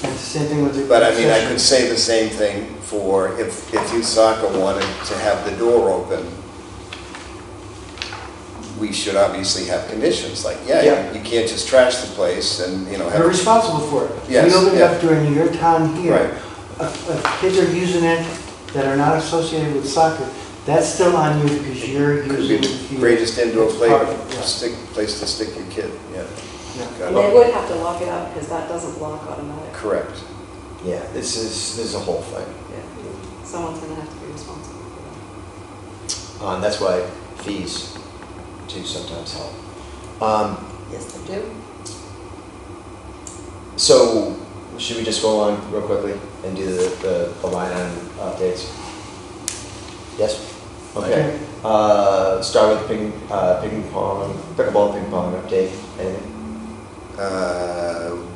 And it's the same thing with the. But I mean, I concession. could say the same thing for if youth soccer wanted to have the door open, we should obviously have conditions, like, Yeah. you can't just trash the place and, you know, They're have, responsible for it. Yes, We open it yeah. up during your time Right. here. If kids are using it that are not associated with soccer, That's still on you because you're Could be using. the greatest indoor it's part- playground, yeah. place to stick your kid, yeah. Yeah. Got And it. they would have to lock it up because that doesn't lock automatically. Correct. Yeah, this is a whole thing. Yeah. Someone's gonna have to be responsible for That's why fees do sometimes help. Yes, they do. So, should we just go along real quickly and do the line item updates? Yes? Okay. Start with pickleball ping pong update. Anything?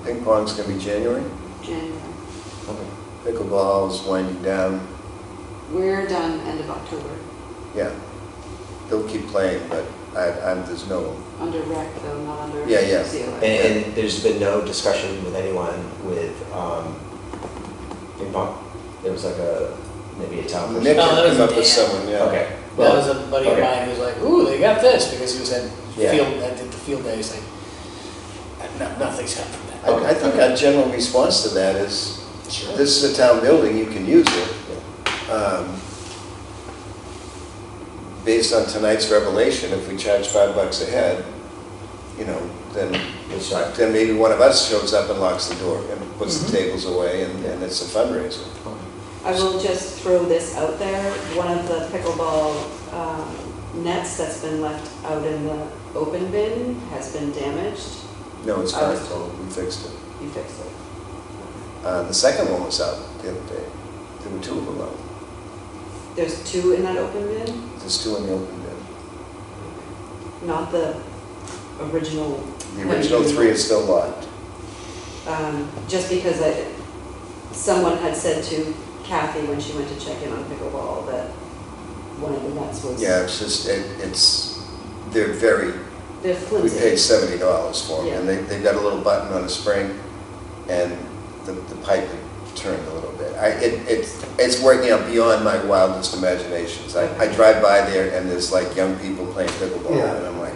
Ping pong's gonna be January. that. January. Okay. Pickleball's winding down. We're done end of October, Yeah. They'll keep playing, but there's no, under rec though, not under Yeah, yeah. COA. And there's been no discussion with anyone with ping pong? There was like maybe a town person? Nick No, that can was come up with Dan. someone, yeah. Okay. That was a buddy of okay. mine who was like, ooh, they got this, because he was at Yeah. I did the field day, he's like, nothing's come from that. I think our general response to that is, Sure. this is a town building, you can use it. Based on tonight's revelation, if we charge $5 a head, then That's right. then maybe one of us shows up and locks the door and puts the tables away, and it's a fundraiser. I will just throw this out there. One of the pickleball nets that's been left out in the open bin has been damaged. No, it's I fine, was told. we fixed it. You fixed it. The second one was out the other day. There were two of them out. There's two in that open bin, There's two in the open bin. not the original. The original three is still locked. Just because someone had said to Kathy when she went to check in on pickleball that one of the nets was. Yeah, it's just, they're very, They're we flimsy. paid $70 for them, Yeah. and they've got a little button on a spring, and the pipe turned a little bit. It's working out beyond my wildest imaginations. I drive by there, and there's like young people playing pickleball, Yeah. and I'm like,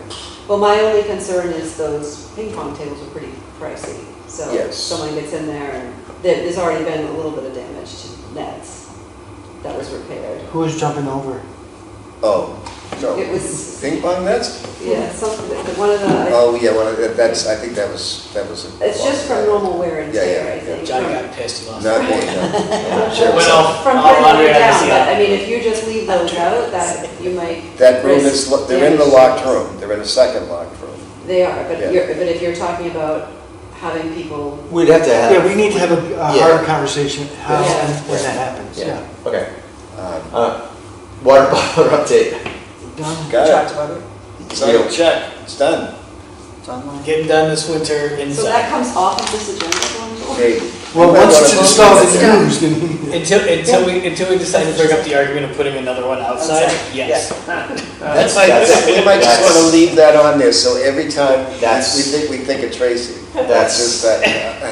Well, my only concern is those ping pong tables are pretty pricey. So if Yes. someone gets in there and there's already been a little bit of damage to nets that was repaired. Who is jumping over? oh, no. It was, Ping pong nets? yeah, one of the, Oh, yeah, I think that was a. it's just from normal wear and Yeah, tear, yeah, I think. Johnny From- got pissed, he lost. Not me, no. Sure. Went off. From All putting Andre it had to down, see but that. I mean, if you just leave those out, that you might. That room risk is, they're in the damage. locked room, they're in a second locked room. They are, but Yeah. but if you're talking about having people, We'd have to have. Yeah, we need to have a Yeah. hard conversation how Yeah. and when that happens, Yeah, yeah. okay. Um, Water bottle update. Done? Got Talked it. about it, It's on the check, it's done. it's online. Getting done this winter so that inside. comes off of this agenda going forward? Hey. Well, you might once wanna it's vote installed on and that. used, then. Until we decide to bring up the argument of putting another one outside, yes. That's, We might just want to leave that on there, so every time That's- we think of Tracy. That's- just that.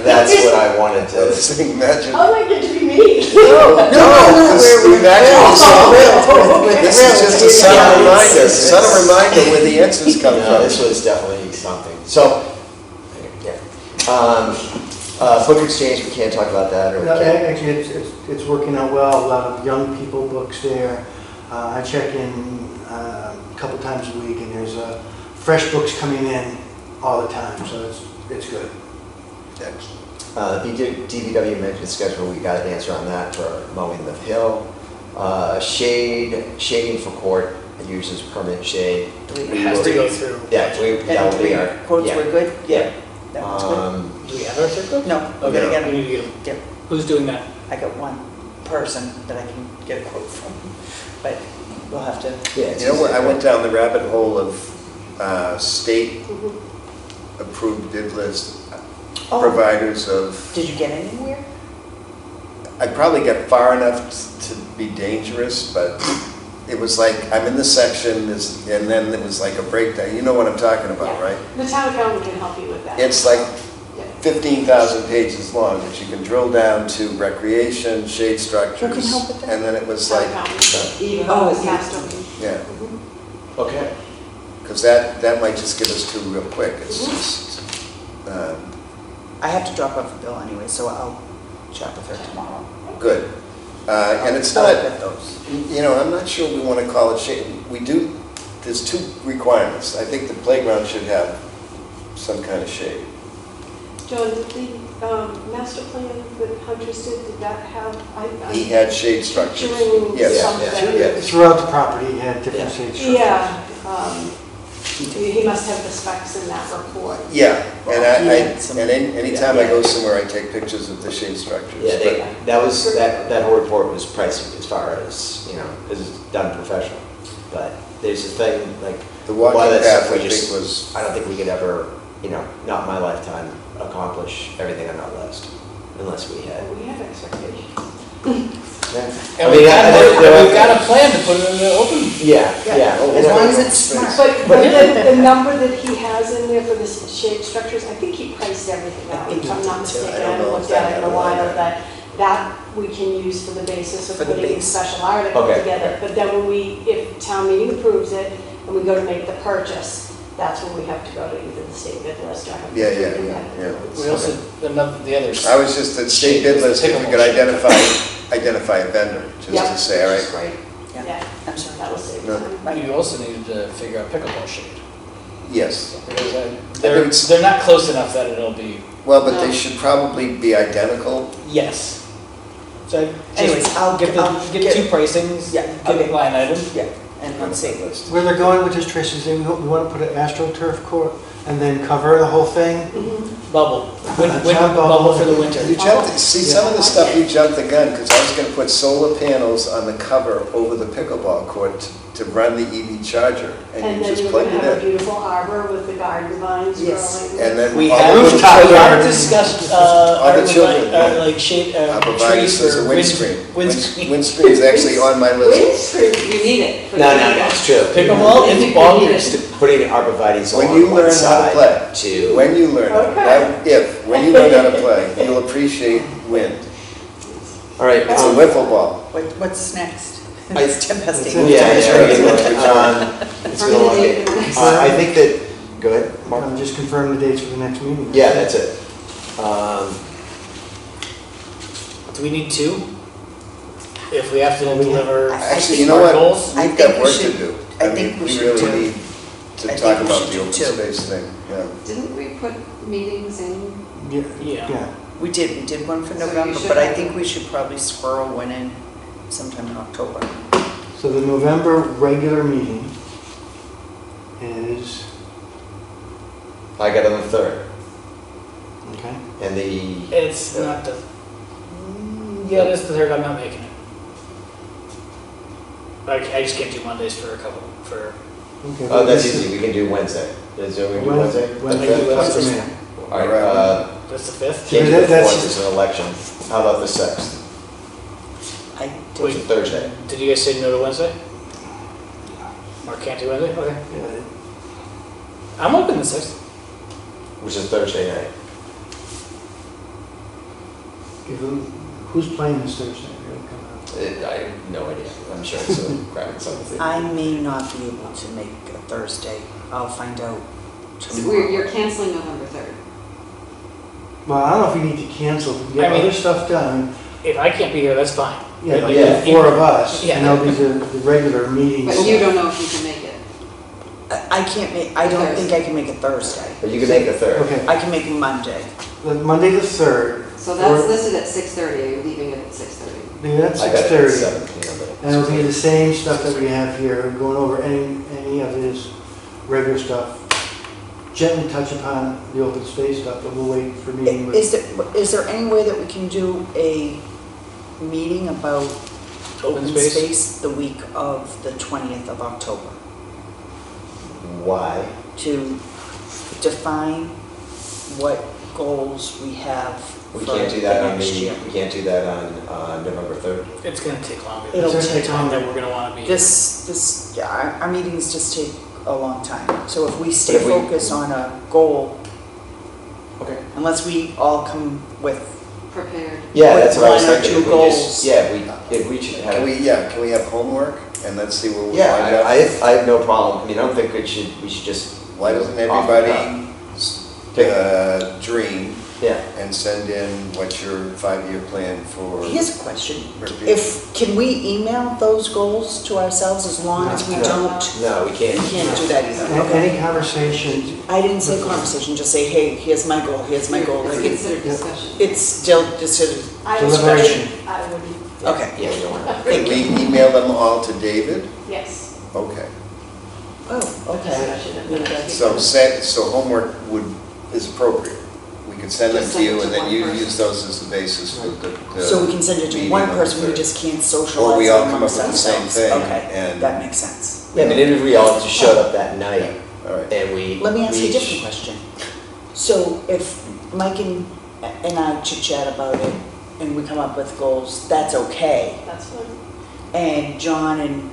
that's what I wanted to. Imagine. Oh, my God, to be me. No, because imagine this is just a subtle reminder, where the answers come No, from. this was definitely something. So, yeah. Book exchange, we can't talk about that, or we No, can. actually, it's working out well, a lot of young people books there. I check in a couple times a week, and there's fresh books coming in all the time, so it's good. DPW maintenance schedule, we got an answer on that for mowing the hill. Shading for court, it uses permanent shade. It has to go through. Yeah, that would be our. Quotes yeah. were good? Yeah. That one's good. Do we have our third quote? No, we're gonna Okay, get we them. need to get them. Yep. Who's doing that? I got one person that I can get a quote from, but we'll have to. Yeah, it's You know what, I easy. went down the rabbit hole of state approved bid list Oh, providers of, did you get anywhere? I probably got far enough to be dangerous, but it was like, I'm in the section, and then it was like a breakdown. You know what I'm talking about, right? The town accountant can help you with that. It's like Yeah. 15,000 pages long, but you can drill down to recreation, shade structures. Who can help with that? And then it was Town like, accountant. Eva Oh, was yeah. master. yeah, Okay. because that might just get us through real quick. It's just, I have to drop off a bill anyway, so I'll chat with her tomorrow. good. And it's I'll not, look at those. you know, I'm not sure we want to call it shade. We do, there's two requirements. I think the playground should have some kind of shade. John, did the master plan that Huntress did that have? He had shade structures. Picturing Yes. something. Yeah. Throughout the property, he had different shade structures. Yeah, he must have the specs in that report. Yeah, and Yeah, some- anytime I go somewhere, I take pictures of the shade structures. Yeah, that whole report was pricey as far as, you know, because it's done professional. But there's a thing, like, The a lot walking of that stuff path, I we think, just, was, I don't think we could ever, you know, not in my lifetime, accomplish everything on that list, unless we had. We have expectations. And we've got a plan to put it in the open. Yeah, yeah. As long as it's smart. But the number that he has in there for the shade structures, I think he priced everything out, if I'm not mistaken. I don't know if looked that at it in a had a while, line. that we can use for the basis of For the putting a base. special article Okay. together. But then if town meeting approves it and we go to make the purchase, that's when we have to go to either the state bid list or have to. Yeah. We also, the others. I was just at state bid list, if we could identify a vendor, just to say, all right, Right, Yeah. yeah, I'm sorry. that will save No. time. You also needed to figure out pickleball shade. yes. Because think it's- they're not close enough that it'll be, Well, but they should probably be identical. yes. So Anyways, I'll get get- two pricings, Yeah, get okay. a line item. Yeah, and let's see. Where they're going with this, Trish, is they want to put an AstroTurf court and then cover the whole thing. Bubble, Not bubble for the winter. You jumped, see, some of the stuff you jumped the gun, because I was gonna put solar panels on the cover over the pickleball court to run the EV charger, and And you then just you're plug gonna have a it in. beautiful arbor with the garden vines Yes. growing. And then We all have, the rooftop we have garden. discussed, All the children, yeah. like shade, Arborvitae trees is a for windscreen. windscreen. Windscreen is actually on my list. Windscreen, you need it. for No, the- it's true. Pickleball, it's bonkers. Putting arborvitae's When on you one learn how to side play, to. when you learn, when you learn how to play, you'll appreciate wind. All right. It's a wiffle ball. What's next? I- It's 10 past That's 8. it. Yeah, it's been a long day. I think that, go ahead, Mark. Just confirm the dates for the next meeting. Yeah, that's it. Do we need two? If we have to Well, we- deliver Actually, think you know our what? goals? I We've think got we work to should- do. I think we should really do- need I to think talk we about should the do open two. space thing, yeah. Didn't we put meetings in? Yeah, Yeah. yeah. We did one for So you November, should but I have- think we should probably squirrel one in sometime in October. So the November regular meeting is, I got on the 3rd, okay, and the, It's not the, yeah, this is the third, I'm not making it. I just can't do Mondays for a couple, for, okay. oh, that's easy, we can do Wednesday. Is there, we can do Wednesday? Wednesday, The 5th? Wednesday, man. All right, that's the 5th? can't do Yeah, the that's- 4th, it's an election. How about the 6th? I It's a did, Thursday. Did you guys say no to Wednesday? Or can't do Wednesday? Okay. Yeah, I'm open the 6th. Which is Thursday night. give them- Who's playing this Thursday? They'll come out. I have no idea. I'm sure it's a grabbing something. I may not be able to make a Thursday. I'll find out So tomorrow. you're canceling November 3rd. Well, I don't know if we need to cancel, if we get I mean- other stuff done. If I can't be here, that's fine. Yeah, like Yeah. the 4 of us, Yeah. and there'll be the regular meetings. But you don't know if you can make it. I can't make, I don't think I can make a Thursday. But you can make the 3rd. Okay, I can make a Monday. Monday the 3rd, So that's listed at 6:30, are you leaving it at 6:30? maybe that's I got it at 6:30. 7, you know, but. And it'll be the same stuff that we have here, going over any of his regular stuff. Gently touch upon the open space stuff, but we'll wait for meeting with. Is there any way that we can do a meeting about Open open space? space the week of the 20th of October? Why? To define what goals we have for We can't do that on next the, year. we can't do that on November 3rd. It's gonna take longer. It'll There's take time that longer. we're gonna wanna be. Yeah, our meetings just take a long time. So if we stay But if we- focused on a goal, Okay. unless we all come with, Prepared. Yeah, With that's what I was one or thinking. two If we goals. just- Yeah, if we should have. Can we have homework, and let's see where we Yeah, wind up? I have no problem. I mean, I don't think we should just. Why doesn't off the everybody Pick- dream Yeah. and send in what's your 5-year plan for. Here's a question. recreation. Can we email those goals to ourselves as long as we No. don't? No, we We can't. can't do that either. Any conversations, I didn't say conversation, just say, hey, here's my goal, here's my goal. It's Like, considered discussion. it's still considered, I Deliberation. I wouldn't, okay. Yeah, we don't want to. Can we email them all to David? yes. Okay. Oh, okay. Discussion at the next So homework is appropriate. We could send them Just to send you, it to and then one you person. use those as the basis for the. So we can send it to meeting one on the person, we third. just can't Or socialize we all it come up amongst with the same ourselves. thing, Okay, and- that makes sense. Yeah, but if we all just showed up that night All right. and we. Let me ask you a we different each- question. So if Mike and I chit chat about it and we come up with goals, that's okay. That's fine. And John and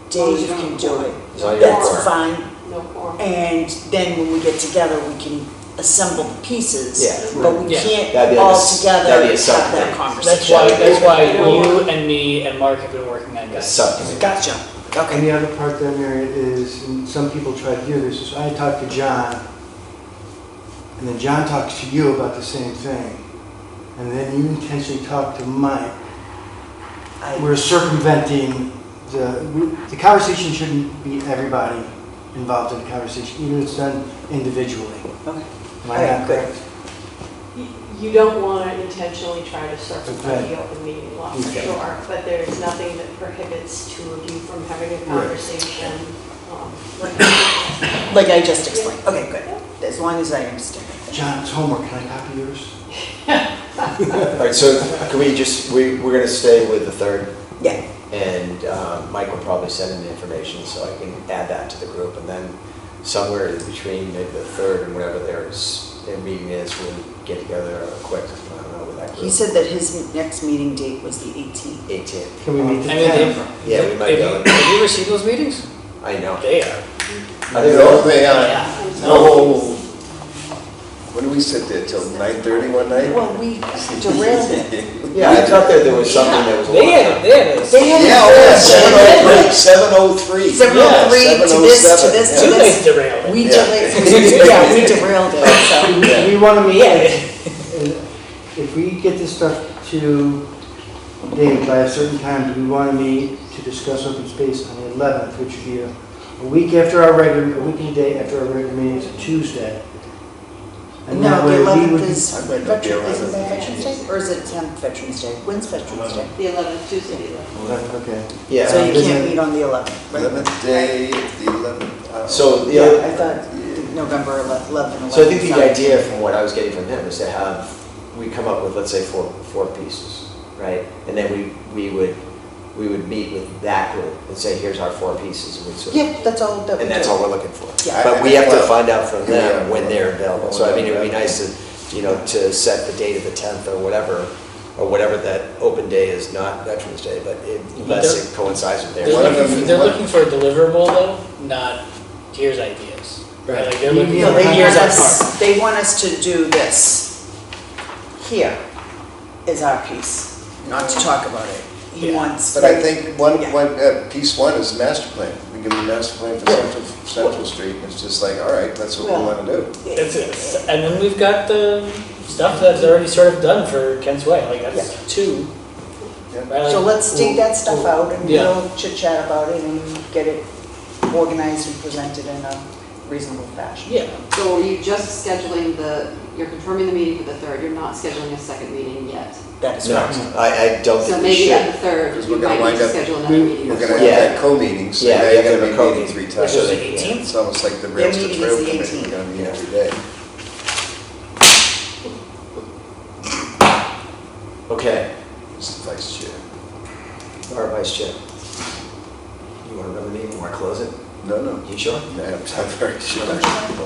As long as you Dave don't can do report. it, As long as you don't that's report. fine. No quorum. And then when we get together, we can assemble the pieces. Yeah. But we Yeah. That'd can't be all like a- together that'd be a have subcommittee. that conversation. That's why you and me and Mark have been working on guys. Subcommittee. Gotcha, and okay. the other part then, Mary, is, and some people try to do this, is I talk to John, and then John talks to you about the same thing, and then you intentionally talk to Mike. We're circumventing the conversation shouldn't be everybody involved in the conversation, even if it's done individually. Okay. Am I not correct? You don't want to intentionally try to circumvent Okay. the open meeting law, for Okay. sure, but there's nothing that prohibits two of you from having a conversation. Like I just explained, okay, good, as long as I understand. John, it's homework, can I copy yours? All right, so can we just, we're going to stay with the third, Yeah, and Mike will probably send in the information, so I can add that to the group, and then somewhere in between maybe the third and whatever their meeting is, we'll get together a quick, I don't know, with that group. he said that his next meeting date was the 18th. 18th. Can we meet the I mean, 10th? Yeah, we might go. Have you ever seen those meetings? I know. They are. I think No, they are. Yeah. No. When do we sit there, till 9:30 one night? Well, we derailed it. Yeah, I thought that there was something that was. a They lot. had, they had a. They had Yeah, a oh, first, 703. 703 to this, to this, to You this. guys derailed it. We Yeah. yeah, we derailed it, so. We want to meet, Yeah. if we get this stuff to Dave by a certain time, do we want to meet to discuss open space on the 11th, which would be a week after our regular, a week and a day after our regular meeting, it's a Tuesday? And that No, way the we 11th would- is I might not be Veterans, around is it on the Veterans Day? Or is it 10th Veterans Day? When's Veterans Day? The 11th, Tuesday, the 11th. Okay. Yeah. So you isn't can't it- meet on the 11th, right? 11th day, the 11th. So the Yeah, other, I thought November 11th and 11th. so I think the sounded- idea from what I was getting from him is to have, we come up with, let's say, four pieces, right? And then we would meet with that group and say, here's our 4 pieces. And we'd sort of- Yeah, that's all that we do. And that's all we're looking for. Yeah. But we have to Well, find out from yeah, them when they're available. So I mean, it would be yeah. nice to, to set the date of the 10th or whatever that open day is, not Veterans Day, but unless it coincides with They're their. One of looking, them- they're one- looking for a deliverable though, not here's ideas. Right, like they're looking Yeah, No, for they here's want our us, part. they want us to do this. Here is our piece, not to talk about it. He Yeah. wants. But I think Yeah. piece 1 is master plan. We give them a master plan for Central Street, and it's just like, all right, that's what we Well, want to do. That's it. And then we've got the stuff that's already sort of done for Kent's Way, like that's 2. Yeah. Right, So like, let's dig that stuff out and Yeah. we'll chit chat about it and get it organized and presented in a reasonable fashion. yeah, So are you just scheduling you're confirming the meeting for the 3rd, you're not scheduling a second meeting yet? That is No, correct. I don't So think we maybe at should. the 3rd, Because you we're gonna might need wind to up- schedule another meeting. We're as going to well. Yeah. have that co-meeting, so Yeah, now we you're have to going to have be a meeting co-meeting. 3 times. which is the Yeah. 18th. It's almost like the Their Rails to meeting is Trail the Committee, 18th. we're going to meet Yeah. every day. Okay, Mr. Vice Chair. our vice chair. You want to run the meeting, want to close it? No. You sure? Yeah, I'm very sure.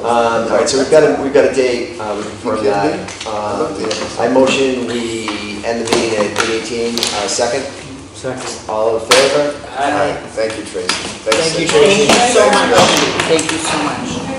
All right, so we've got a date, we confirmed You that. kidding me? I love the- I motion we end the meeting at 8:18, second. Second. All in favor? All right, thank you, Tracy. Thank you, Thanks. Tracy. Thank you so much. Thank you so much.